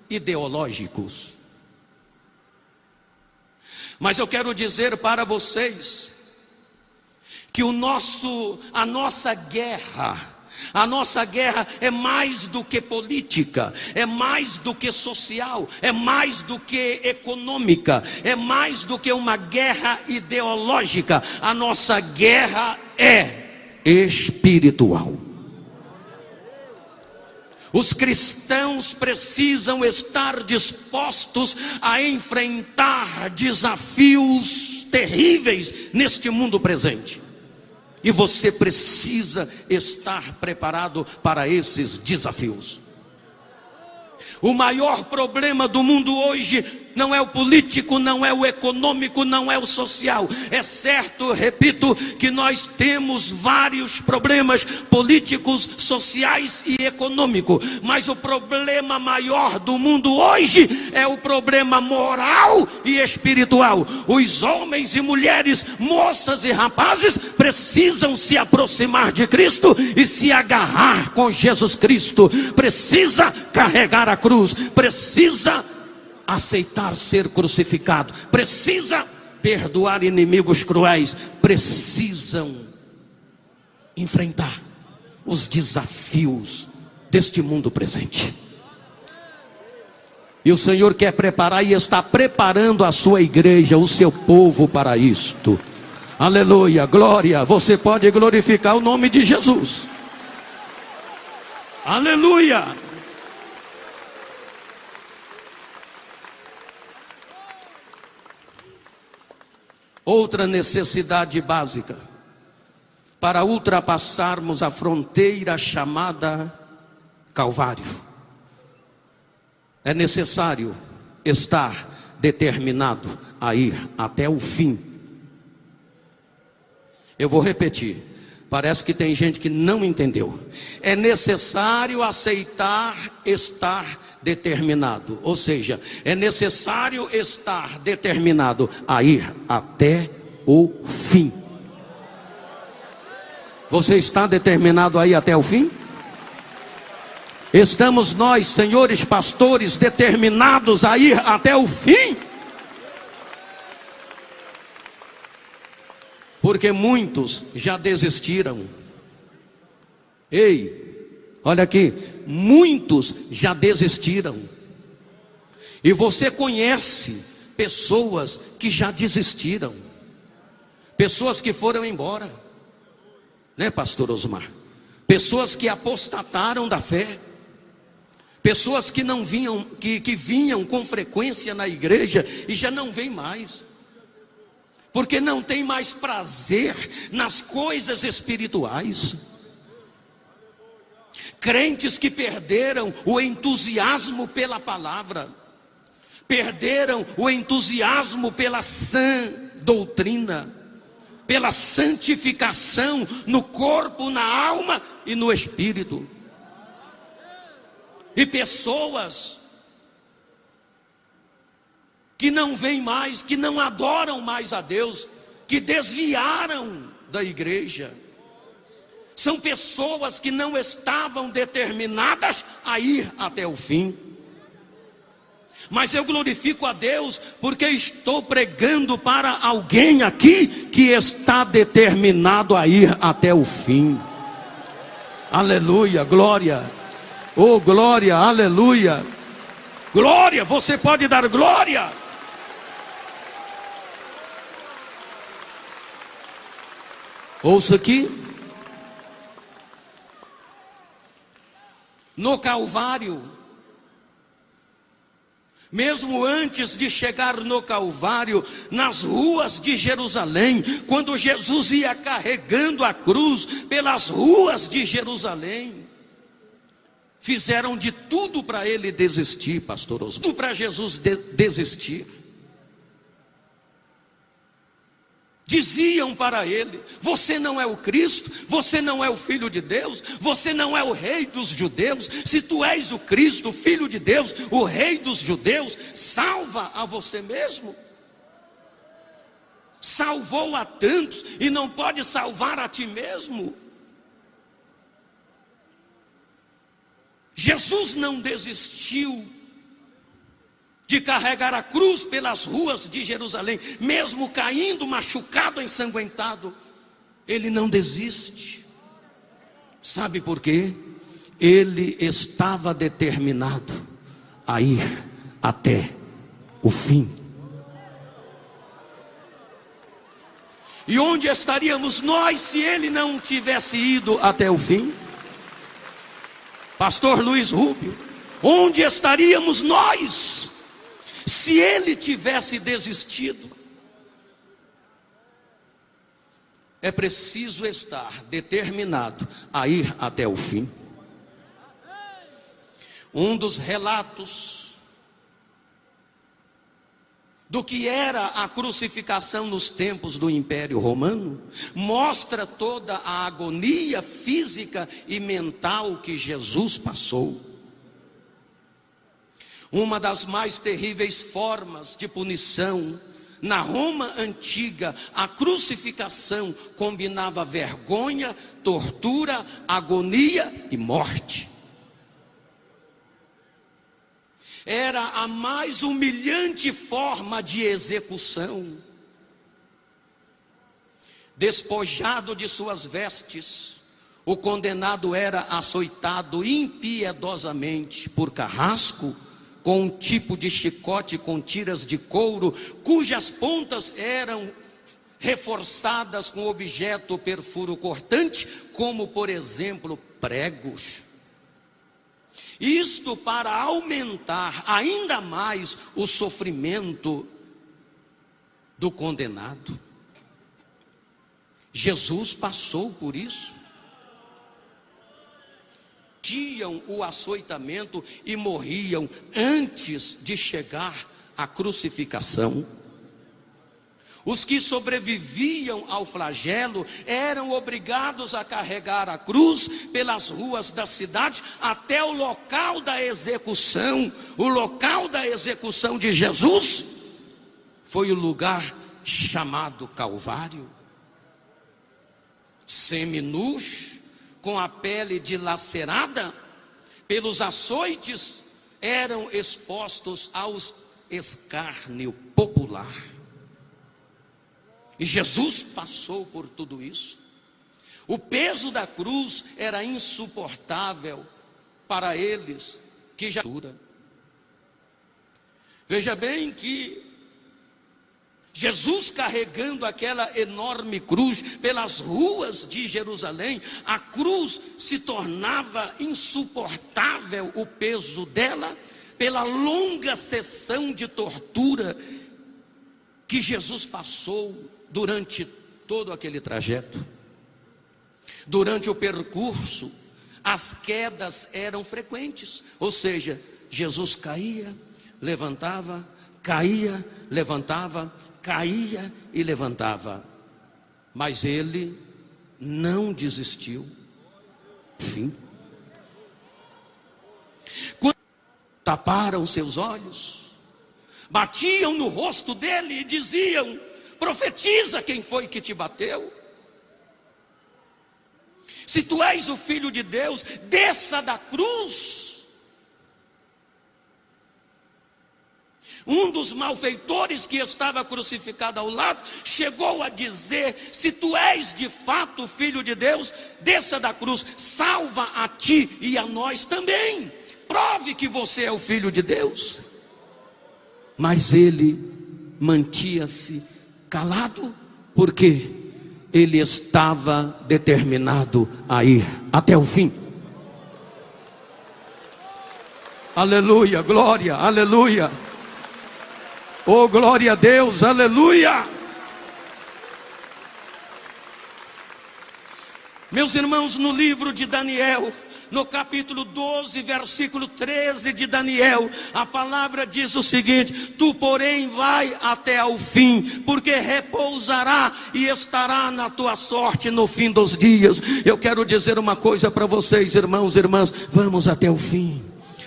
A: ideológicos. Mas eu quero dizer para vocês que a nossa guerra A nossa guerra é mais do que política, é mais do que social, é mais do que econômica, é mais do que uma guerra ideológica. A nossa guerra é espiritual. Os cristãos precisam estar dispostos a enfrentar desafios terríveis neste mundo presente. E você precisa estar preparado para esses desafios. O maior problema do mundo hoje não é o político, não é o econômico, não é o social. É certo, repito, que nós temos vários problemas políticos, sociais e econômicos. Mas o problema maior do mundo hoje é o problema moral e espiritual. Os homens e mulheres, moças e rapazes precisam se aproximar de Cristo e se agarrar com Jesus Cristo. Precisa carregar a cruz, precisa aceitar ser crucificado, precisa perdoar inimigos cruéis, precisam enfrentar os desafios deste mundo presente. E o Senhor quer preparar e está preparando a sua igreja, o seu povo para isto. Aleluia, glória. Você pode glorificar o nome de Jesus. Aleluia. Outra necessidade básica para ultrapassarmos a fronteira chamada Calvário: é necessário estar determinado a ir até o fim. Eu vou repetir, parece que tem gente que não entendeu. É necessário aceitar estar determinado, ou seja, é necessário estar determinado a ir até o fim. Você está determinado a ir até o fim? Estamos nós, senhores pastores, determinados a ir até o fim? Porque muitos já desistiram. Ei, olha aqui, muitos já desistiram. E você conhece pessoas que já desistiram, pessoas que foram embora, né, pastor Osmar? Pessoas que apostataram da fé, pessoas que não vinham, que vinham com frequência na igreja e já não vêm mais, porque não tem mais prazer nas coisas espirituais. Crentes que perderam o entusiasmo pela palavra, perderam o entusiasmo pela sã doutrina, pela santificação no corpo, na alma e no espírito. E pessoas que não vêm mais, que não adoram mais a Deus, que desviaram da igreja. São pessoas que não estavam determinadas a ir até o fim. Mas eu glorifico a Deus, porque estou pregando para alguém aqui que está determinado a ir até o fim. Aleluia, glória. Oh, glória, aleluia. Glória, você pode dar glória. Ouça aqui. No Calvário, mesmo antes de chegar no Calvário, nas ruas de Jerusalém, quando Jesus ia carregando a cruz pelas ruas de Jerusalém, fizeram de tudo para ele desistir, pastor Osmar, tudo para Jesus desistir. Diziam para ele: você não é o Cristo, você não é o Filho de Deus, você não é o Rei dos judeus. Se tu és o Cristo, o Filho de Deus, o Rei dos judeus, salva a você mesmo. Salvou a tantos e não pode salvar a ti mesmo. Jesus não desistiu de carregar a cruz pelas ruas de Jerusalém, mesmo caindo, machucado, ensanguentado. Ele não desiste. Sabe por quê? Ele estava determinado a ir até o fim. E onde estaríamos nós se ele não tivesse ido até o fim? Pastor Luiz Rubio, onde estaríamos nós se ele tivesse desistido? É preciso estar determinado a ir até o fim. Um dos relatos do que era a crucificação nos tempos do Império Romano mostra toda a agonia física e mental que Jesus passou. Uma das mais terríveis formas de punição na Roma antiga, a crucificação combinava vergonha, tortura, agonia e morte. Era a mais humilhante forma de execução. Despojado de suas vestes, o condenado era açoitado impiedosamente por carrasco, com um tipo de chicote com tiras de couro, cujas pontas eram reforçadas com objeto perfuro cortante, como por exemplo pregos. Isto para aumentar ainda mais o sofrimento do condenado. Jesus passou por isso. Tinham o açoitamento e morriam antes de chegar à crucificação. Os que sobreviviam ao flagelo eram obrigados a carregar a cruz pelas ruas da cidade até o local da execução. O local da execução de Jesus foi o lugar chamado Calvário. Seminus, com a pele dilacerada pelos açoites, eram expostos ao escárnio popular. E Jesus passou por tudo isso. O peso da cruz era insuportável para eles que já dura. Veja bem que Jesus carregando aquela enorme cruz pelas ruas de Jerusalém, a cruz se tornava insuportável, o peso dela, pela longa sessão de tortura que Jesus passou durante todo aquele trajeto. Durante o percurso, as quedas eram frequentes, ou seja, Jesus caía, levantava, caía, levantava, caía e levantava, mas ele não desistiu. Fim. Quando taparam seus olhos, batiam no rosto dele e diziam: profetiza quem foi que te bateu. Se tu és o Filho de Deus, desça da cruz. Um dos malfeitores que estava crucificado ao lado chegou a dizer: se tu és de fato o Filho de Deus, desça da cruz, salva a ti e a nós também. Prove que você é o Filho de Deus. Mas ele mantinha-se calado, porque ele estava determinado a ir até o fim. Aleluia, glória, aleluia. Oh, glória a Deus, aleluia. Meus irmãos, no livro de Daniel, no capítulo 12, versículo 13 de Daniel, a palavra diz o seguinte: tu porém vai até ao fim, porque repousará e estará na tua sorte no fim dos dias. Eu quero dizer uma coisa para vocês, irmãos e irmãs: vamos até o fim.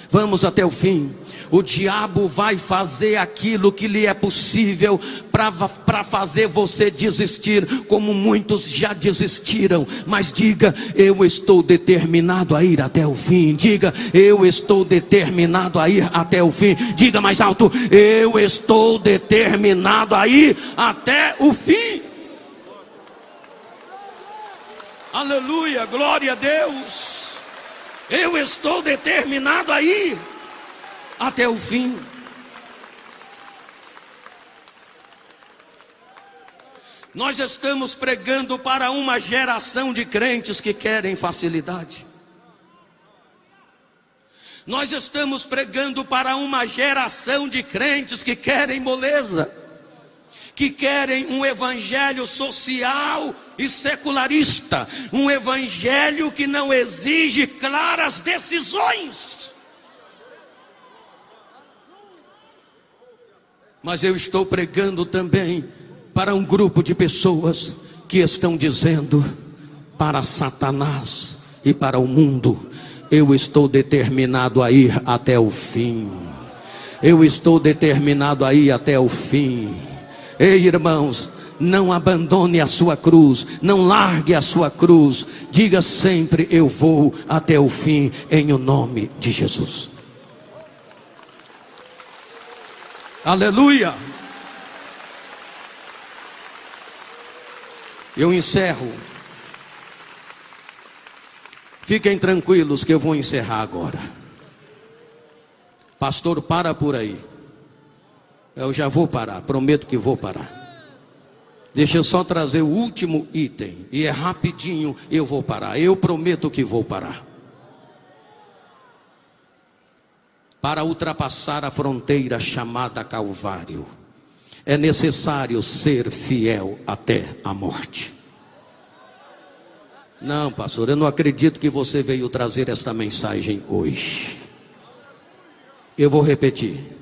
A: Vamos até o fim. O diabo vai fazer aquilo que lhe é possível para fazer você desistir, como muitos já desistiram. Mas diga: eu estou determinado a ir até o fim. Diga: eu estou determinado a ir até o fim. Diga mais alto: eu estou determinado a ir até o fim. Aleluia, glória a Deus. Eu estou determinado a ir até o fim. Nós estamos pregando para uma geração de crentes que querem facilidade. Nós estamos pregando para uma geração de crentes que querem moleza, que querem um evangelho social e secularista, um evangelho que não exige claras decisões. Mas eu estou pregando também para um grupo de pessoas que estão dizendo para Satanás e para o mundo: eu estou determinado a ir até o fim. Eu estou determinado a ir até o fim. Ei, irmãos, não abandone a sua cruz, não largue a sua cruz. Diga sempre: eu vou até o fim, em o nome de Jesus. Aleluia. Eu encerro. Fiquem tranquilos que eu vou encerrar agora. Pastor, para por aí. Eu já vou parar, prometo que vou parar. Deixa eu só trazer o último item, e é rapidinho, eu vou parar. Eu prometo que vou parar. Para ultrapassar a fronteira chamada Calvário, é necessário ser fiel até a morte. Não, pastor, eu não acredito que você veio trazer esta mensagem hoje. Eu vou repetir.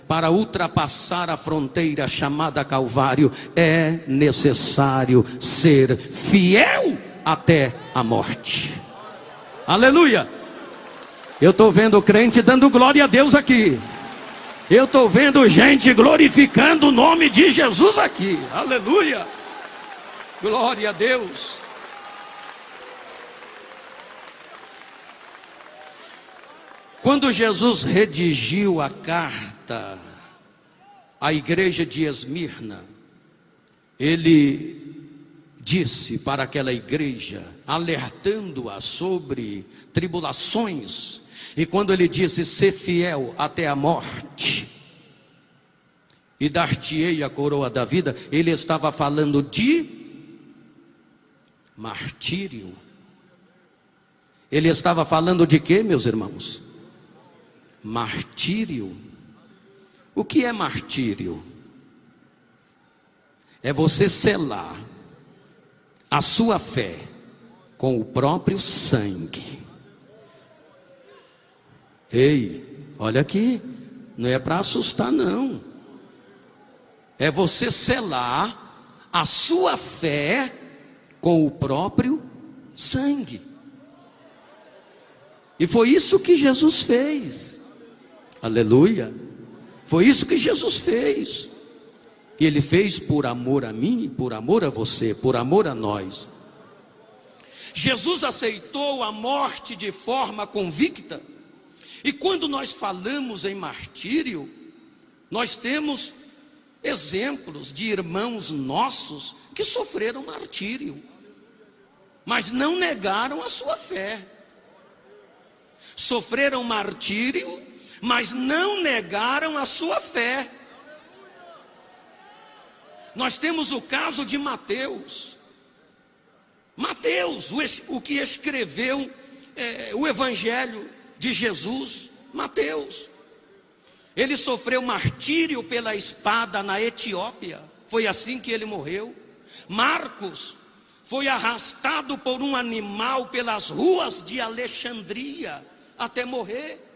A: Para ultrapassar a fronteira chamada Calvário, é necessário ser fiel até a morte. Aleluia. Eu estou vendo crente dando glória a Deus aqui. Eu estou vendo gente glorificando o nome de Jesus aqui. Aleluia. Glória a Deus. Quando Jesus redigiu a carta à igreja de Esmirna, ele disse para aquela igreja, alertando-a sobre tribulações. E quando ele disse: ser fiel até a morte, e dar-te-ei a coroa da vida, ele estava falando de martírio. Ele estava falando de quê, meus irmãos? Martírio. O que é martírio? É você selar a sua fé com o próprio sangue. Ei, olha aqui, não é para assustar não. É você selar a sua fé com o próprio sangue. E foi isso que Jesus fez. Aleluia. Foi isso que Jesus fez. Que ele fez por amor a mim, por amor a você, por amor a nós. Jesus aceitou a morte de forma convicta. E quando nós falamos em martírio, nós temos exemplos de irmãos nossos que sofreram martírio, mas não negaram a sua fé. Sofreram martírio, mas não negaram a sua fé. Nós temos o caso de Mateus. Mateus, o que escreveu o Evangelho de Jesus. Mateus, ele sofreu martírio pela espada na Etiópia, foi assim que ele morreu. Marcos foi arrastado por um animal pelas ruas de Alexandria até morrer.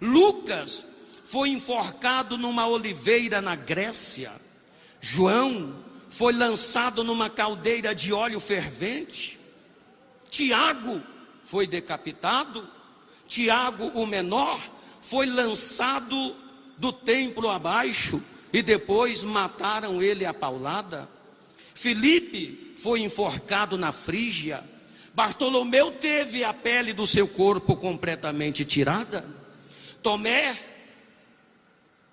A: Lucas foi enforcado numa oliveira na Grécia. João foi lançado numa caldeira de óleo fervente. Tiago foi decapitado. Tiago, o menor, foi lançado do templo abaixo e depois mataram ele a paulada. Filipe foi enforcado na Frígia. Bartolomeu teve a pele do seu corpo completamente tirada. Tomé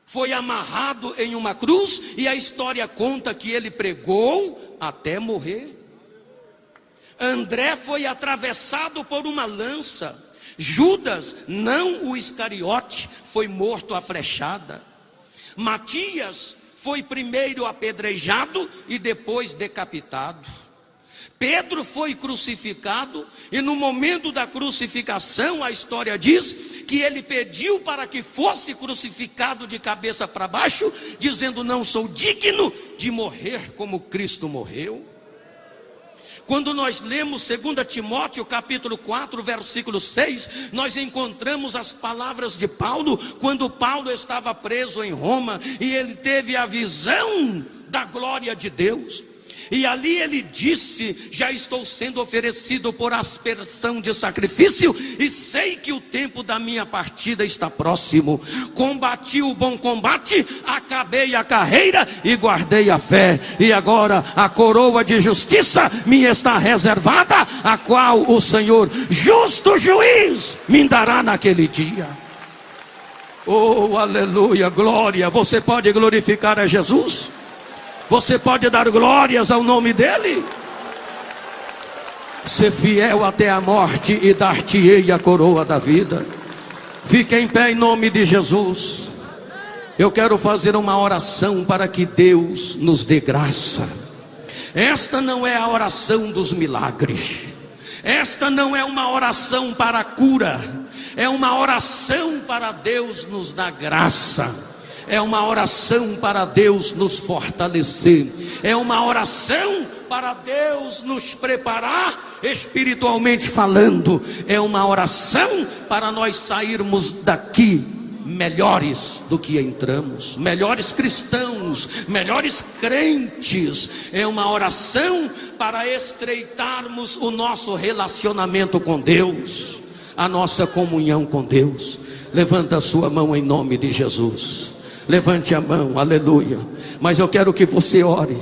A: foi amarrado em uma cruz e a história conta que ele pregou até morrer. André foi atravessado por uma lança. Judas, não o Iscariote, foi morto à flechada. Matias foi primeiro apedrejado e depois decapitado. Pedro foi crucificado e no momento da crucificação, a história diz que ele pediu para que fosse crucificado de cabeça para baixo, dizendo: não sou digno de morrer como Cristo morreu. Quando nós lemos 2 Timóteo capítulo 4, versículo 6, nós encontramos as palavras de Paulo, quando Paulo estava preso em Roma, e ele teve a visão da glória de Deus. E ali ele disse: já estou sendo oferecido por aspersão de sacrifício, e sei que o tempo da minha partida está próximo. Combati o bom combate, acabei a carreira e guardei a fé. E agora a coroa de justiça me está reservada, a qual o Senhor, justo juiz, me dará naquele dia. Oh, aleluia, glória. Você pode glorificar a Jesus? Você pode dar glórias ao nome dele? Ser fiel até a morte e dar-te-ei a coroa da vida. Fique em pé em nome de Jesus. Eu quero fazer uma oração para que Deus nos dê graça. Esta não é a oração dos milagres. Esta não é uma oração para a cura. É uma oração para Deus nos dar graça. É uma oração para Deus nos fortalecer. É uma oração para Deus nos preparar espiritualmente falando. É uma oração para nós sairmos daqui melhores do que entramos, melhores cristãos, melhores crentes. É uma oração para estreitarmos o nosso relacionamento com Deus, a nossa comunhão com Deus. Levanta a sua mão em nome de Jesus. Levante a mão, aleluia. Mas eu quero que você ore,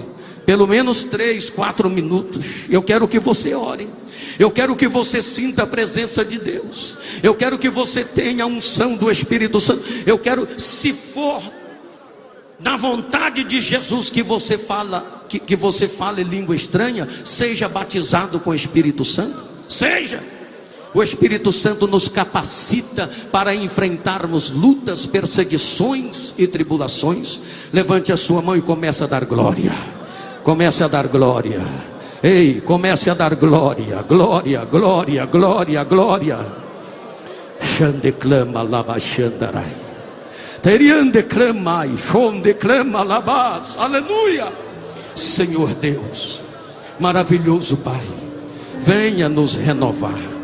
A: pelo menos 3, 4 minutos. Eu quero que você ore. Eu quero que você sinta a presença de Deus. Eu quero que você tenha a unção do Espírito Santo. Eu quero, se for da vontade de Jesus, que você fale língua estranha, seja batizado com o Espírito Santo. Seja. O Espírito Santo nos capacita para enfrentarmos lutas, perseguições e tribulações. Levante a sua mão e comece a dar glória. Comece a dar glória. Ei, comece a dar glória. Glória, glória, glória, glória. Xandeclama labaxandarai. Teriandeclamai, xondeclama labas. Aleluia. Senhor Deus, maravilhoso Pai, venha nos renovar.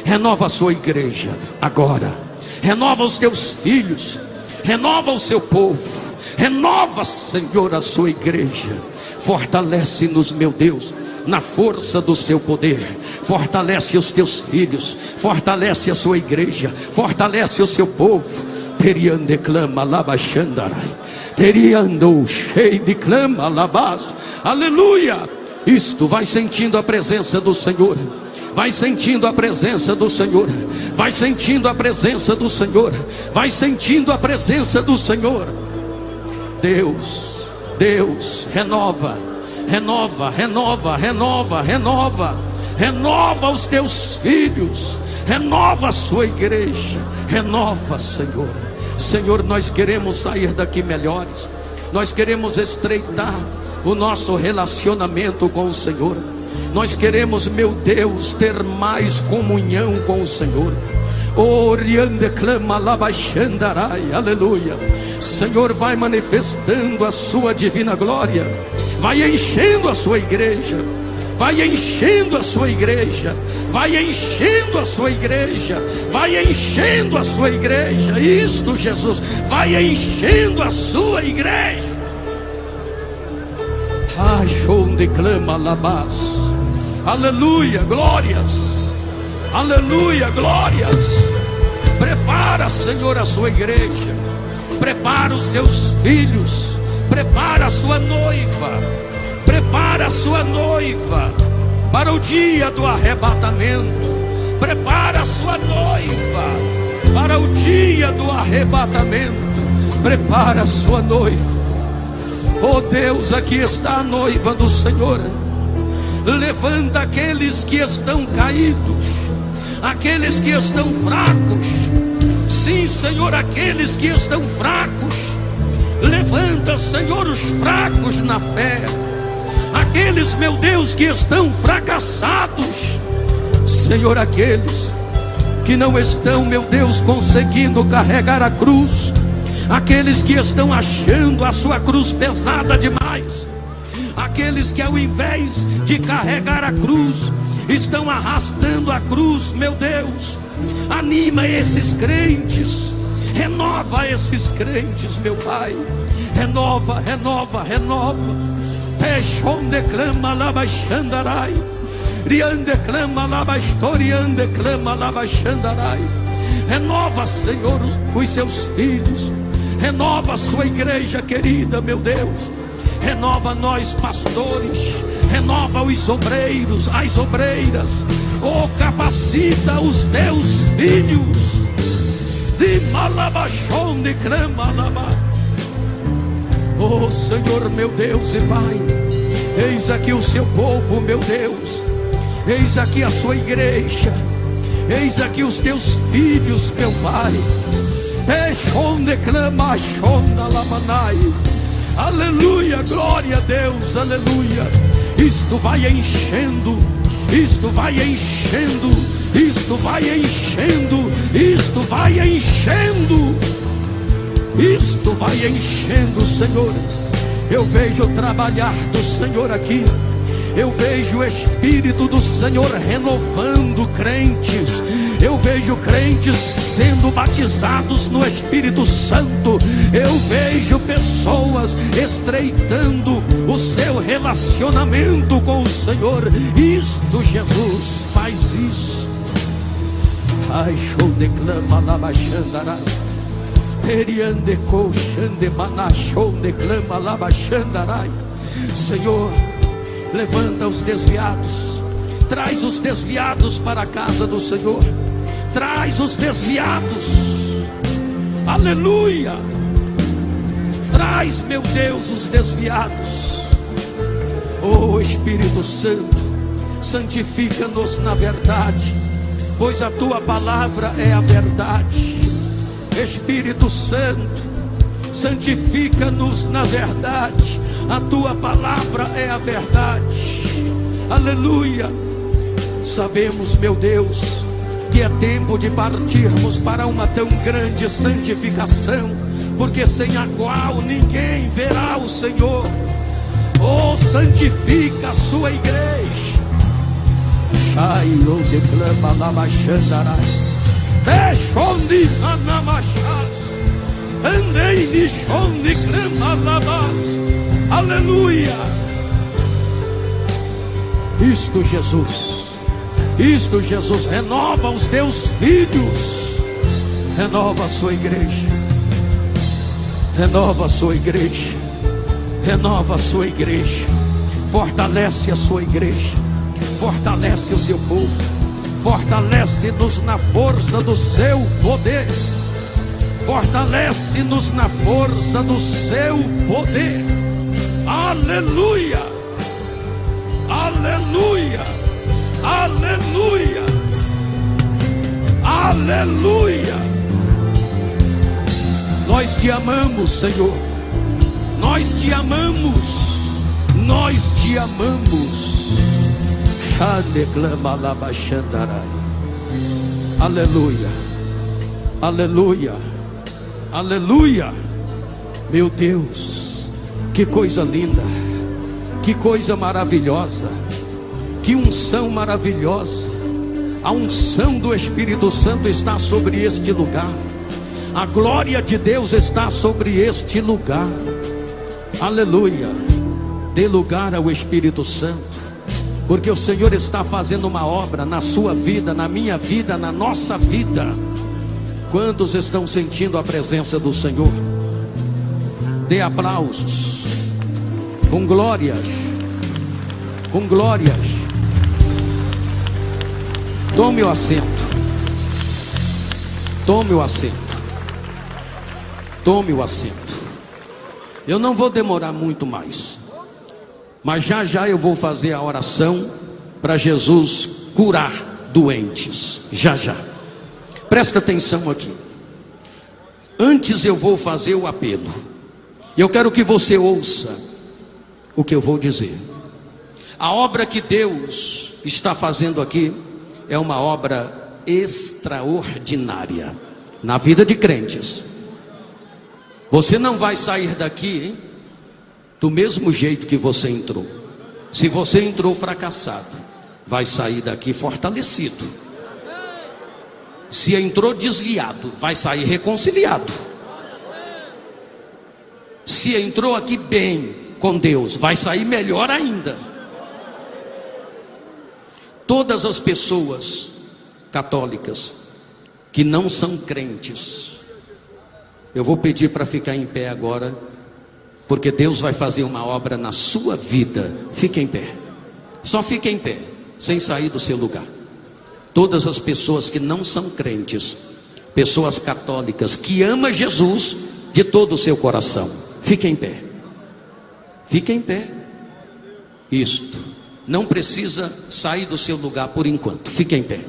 A: Renova a sua igreja agora. Renova os teus filhos. Renova o seu povo. Renova, Senhor, a sua igreja. Fortalece-nos, meu Deus, na força do seu poder. Fortalece os teus filhos. Fortalece a sua igreja. Fortalece o seu povo. Teriande clama labaxandarai. Teriando cheio de clama labas. Aleluia. Isto, vai sentindo a presença do Senhor. Vai sentindo a presença do Senhor. Vai sentindo a presença do Senhor. Vai sentindo a presença do Senhor. Deus, Deus, renova, renova, renova, renova, renova. Renova os teus filhos. Renova a sua igreja. Renova, Senhor. Senhor, nós queremos sair daqui melhores. Nós queremos estreitar o nosso relacionamento com o Senhor. Nós queremos, meu Deus, ter mais comunhão com o Senhor. Oriande clama labaxandarai, aleluia. Senhor, vai manifestando a sua divina glória. Vai enchendo a sua igreja. Vai enchendo a sua igreja. Vai enchendo a sua igreja. Vai enchendo a sua igreja. Isto, Jesus, vai enchendo a sua igreja. Achonde clama labas. Aleluia, glórias. Aleluia, glórias. Prepara, Senhor, a sua igreja. Prepara os seus filhos. Prepara a sua noiva. Prepara a sua noiva para o dia do arrebatamento. Prepara a sua noiva para o dia do arrebatamento. Prepara a sua noiva. Oh Deus, aqui está a noiva do Senhor. Levanta aqueles que estão caídos, aqueles que estão fracos. Sim, Senhor, aqueles que estão fracos. Levanta, Senhor, os fracos na fé. Aqueles, meu Deus, que estão fracassados. Senhor, aqueles que não estão, meu Deus, conseguindo carregar a cruz. Aqueles que estão achando a sua cruz pesada demais. Aqueles que ao invés de carregar a cruz, estão arrastando a cruz, meu Deus. Anima esses crentes, renova esses crentes, meu Pai. Renova, renova, renova. Texonde clama lá baixandarai. Riande clama lá bastoriande clama lá baixandarai. Renova, Senhor, os seus filhos. Renova a sua igreja querida, meu Deus. Renova nós pastores. Renova os obreiros, as obreiras. Oh, capacita os teus filhos. De malabachon de clamalaba. Oh, Senhor, meu Deus e Pai. Eis aqui o seu povo, meu Deus. Eis aqui a sua igreja. Eis aqui os teus filhos, meu Pai. Aleluia, glória a Deus, aleluia. Isto vai enchendo, isto vai enchendo, isto vai enchendo, isto vai enchendo, isto vai enchendo, Senhor. Eu vejo o trabalhar do Senhor aqui. Eu vejo o Espírito do Senhor renovando crentes. Eu vejo crentes sendo batizados no Espírito Santo. Eu vejo pessoas estreitando o seu relacionamento com o Senhor. Isto, Jesus, faz isto. Ai, show declama lá baixandará. Periande coxande manachou declama lá baixandará. Senhor, levanta os desviados. Traz os desviados para a casa do Senhor. Traz os desviados. Aleluia. Traz, meu Deus, os desviados. Oh, Espírito Santo, santifica-nos na verdade, pois a tua palavra é a verdade. Espírito Santo, santifica-nos na verdade. A tua palavra é a verdade. Aleluia. Sabemos, meu Deus, que é tempo de partirmos para uma tão grande santificação, porque sem a qual ninguém verá o Senhor. Oh, santifica a sua igreja. Ai, eu declama lá baixandarás. Deixonde anamachás. Andei de chonde clama lavás. Aleluia. Isto, Jesus. Isto, Jesus, renova os teus filhos. Renova a sua igreja. Renova a sua igreja. Renova a sua igreja. Fortalece a sua igreja. Fortalece o seu povo. Fortalece-nos na força do seu poder. Fortalece-nos na força do seu poder. Aleluia. Aleluia. Aleluia. Aleluia. Nós te amamos, Senhor. Nós te amamos. Nós te amamos. Aleluia. Aleluia. Aleluia. Meu Deus, que coisa linda. Que coisa maravilhosa. Que unção maravilhosa. A unção do Espírito Santo está sobre este lugar. A glória de Deus está sobre este lugar. Aleluia. Dê lugar ao Espírito Santo, porque o Senhor está fazendo uma obra na sua vida, na minha vida, na nossa vida. Quantos estão sentindo a presença do Senhor? Dê aplausos. Com glórias. Com glórias. Tome o assento. Tome o assento. Tome o assento. Eu não vou demorar muito mais. Mas já já eu vou fazer a oração para Jesus curar doentes. Já já. Presta atenção aqui. Antes eu vou fazer o apelo. Eu quero que você ouça o que eu vou dizer. A obra que Deus está fazendo aqui é uma obra extraordinária na vida de crentes. Você não vai sair daqui, hein, do mesmo jeito que você entrou. Se você entrou fracassado, vai sair daqui fortalecido. Se entrou desviado, vai sair reconciliado. Se entrou aqui bem com Deus, vai sair melhor ainda. Todas as pessoas católicas que não são crentes, eu vou pedir para ficar em pé agora, porque Deus vai fazer uma obra na sua vida. Fique em pé, só fique em pé, sem sair do seu lugar. Todas as pessoas que não são crentes, pessoas católicas que amam Jesus de todo o seu coração, fique em pé, fique em pé. Isto, não precisa sair do seu lugar por enquanto, fique em pé.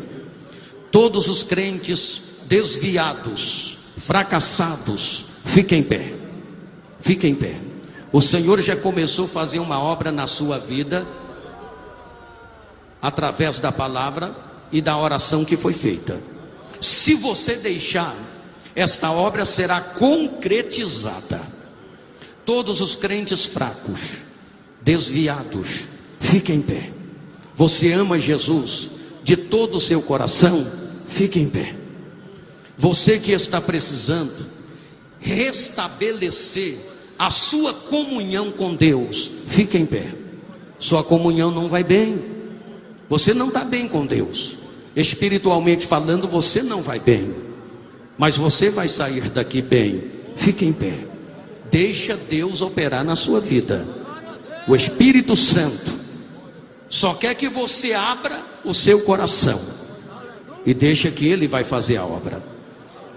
A: Todos os crentes desviados, fracassados, fiquem em pé, fiquem em pé. O Senhor já começou a fazer uma obra na sua vida, através da palavra e da oração que foi feita. Se você deixar, esta obra será concretizada. Todos os crentes fracos, desviados, fiquem em pé. Você ama Jesus de todo o seu coração, fique em pé. Você que está precisando restabelecer a sua comunhão com Deus, fique em pé. Sua comunhão não vai bem, você não está bem com Deus. Espiritualmente falando, você não vai bem, mas você vai sair daqui bem. Fique em pé. Deixa Deus operar na sua vida. O Espírito Santo só quer que você abra o seu coração e deixa que Ele vai fazer a obra.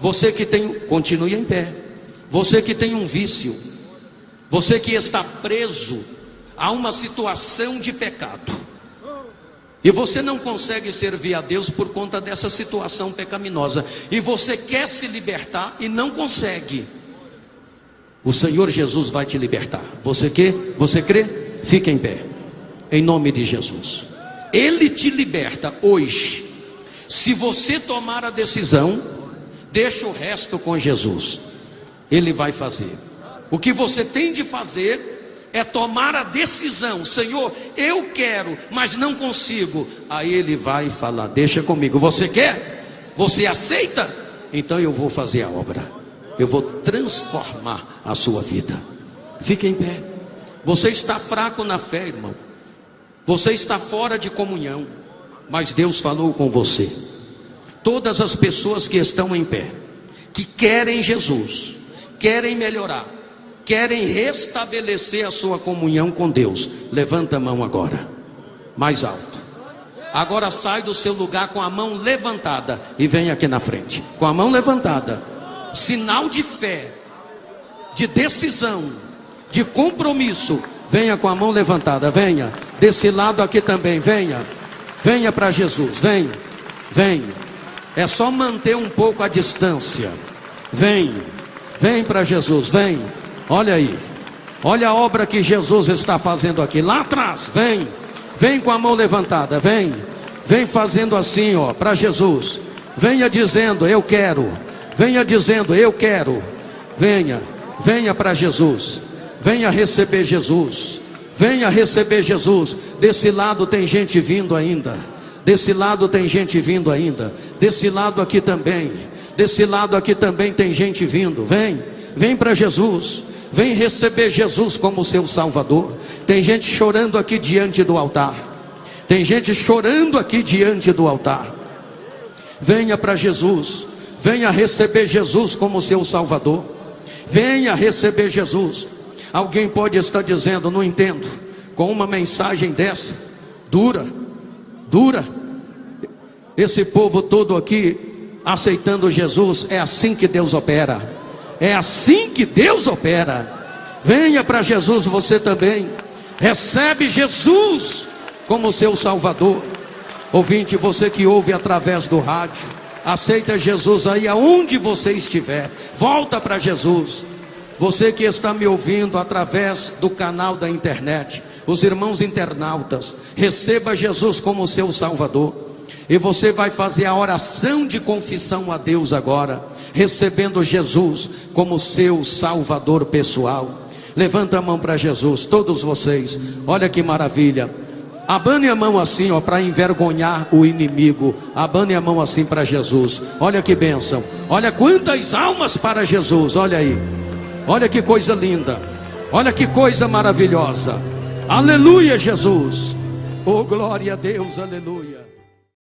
A: Você que tem, continue em pé. Você que tem um vício, você que está preso a uma situação de pecado, e você não consegue servir a Deus por conta dessa situação pecaminosa, e você quer se libertar e não consegue, o Senhor Jesus vai te libertar. Você quer? Você crê? Fique em pé, em nome de Jesus. Ele te liberta hoje. Se você tomar a decisão, deixa o resto com Jesus, Ele vai fazer. O que você tem de fazer é tomar a decisão. Senhor, eu quero, mas não consigo. Aí Ele vai falar: deixa comigo. Você quer? Você aceita? Então eu vou fazer a obra. Eu vou transformar a sua vida. Fique em pé. Você está fraco na fé, irmão. Você está fora de comunhão, mas Deus falou com você. Todas as pessoas que estão em pé, que querem Jesus, querem melhorar, querem restabelecer a sua comunhão com Deus, levanta a mão agora, mais alto. Agora sai do seu lugar com a mão levantada e vem aqui na frente, com a mão levantada, sinal de fé, de decisão, de compromisso. Venha com a mão levantada, venha desse lado aqui também, venha para Jesus, vem. É só manter um pouco a distância. Vem para Jesus, vem. Olha aí, olha a obra que Jesus está fazendo aqui, lá atrás. Vem com a mão levantada, vem fazendo assim, ó, para Jesus. Venha dizendo: eu quero. Venha dizendo: eu quero. Venha para Jesus. Venha receber Jesus. Venha receber Jesus. Desse lado tem gente vindo ainda. Desse lado tem gente vindo ainda. Desse lado aqui também. Desse lado aqui também tem gente vindo. Vem para Jesus. Vem receber Jesus como seu Salvador. Tem gente chorando aqui diante do altar. Tem gente chorando aqui diante do altar. Venha para Jesus. Venha receber Jesus como seu Salvador. Venha receber Jesus. Alguém pode estar dizendo: não entendo, com uma mensagem dessa, dura, esse povo todo aqui aceitando Jesus. É assim que Deus opera. É assim que Deus opera. Venha para Jesus você também. Recebe Jesus como seu Salvador. Ouvinte, você que ouve através do rádio, aceita Jesus aí aonde você estiver. Volta para Jesus. Você que está me ouvindo através do canal da internet, os irmãos internautas, receba Jesus como seu Salvador. E você vai fazer a oração de confissão a Deus agora, recebendo Jesus como seu Salvador pessoal. Levanta a mão para Jesus, todos vocês. Olha que maravilha. Abane a mão assim, ó, para envergonhar o inimigo. Abane a mão assim para Jesus. Olha que bênção. Olha quantas almas para Jesus. Olha aí. Olha que coisa linda. Olha que coisa maravilhosa. Aleluia, Jesus. Oh, glória a Deus, aleluia.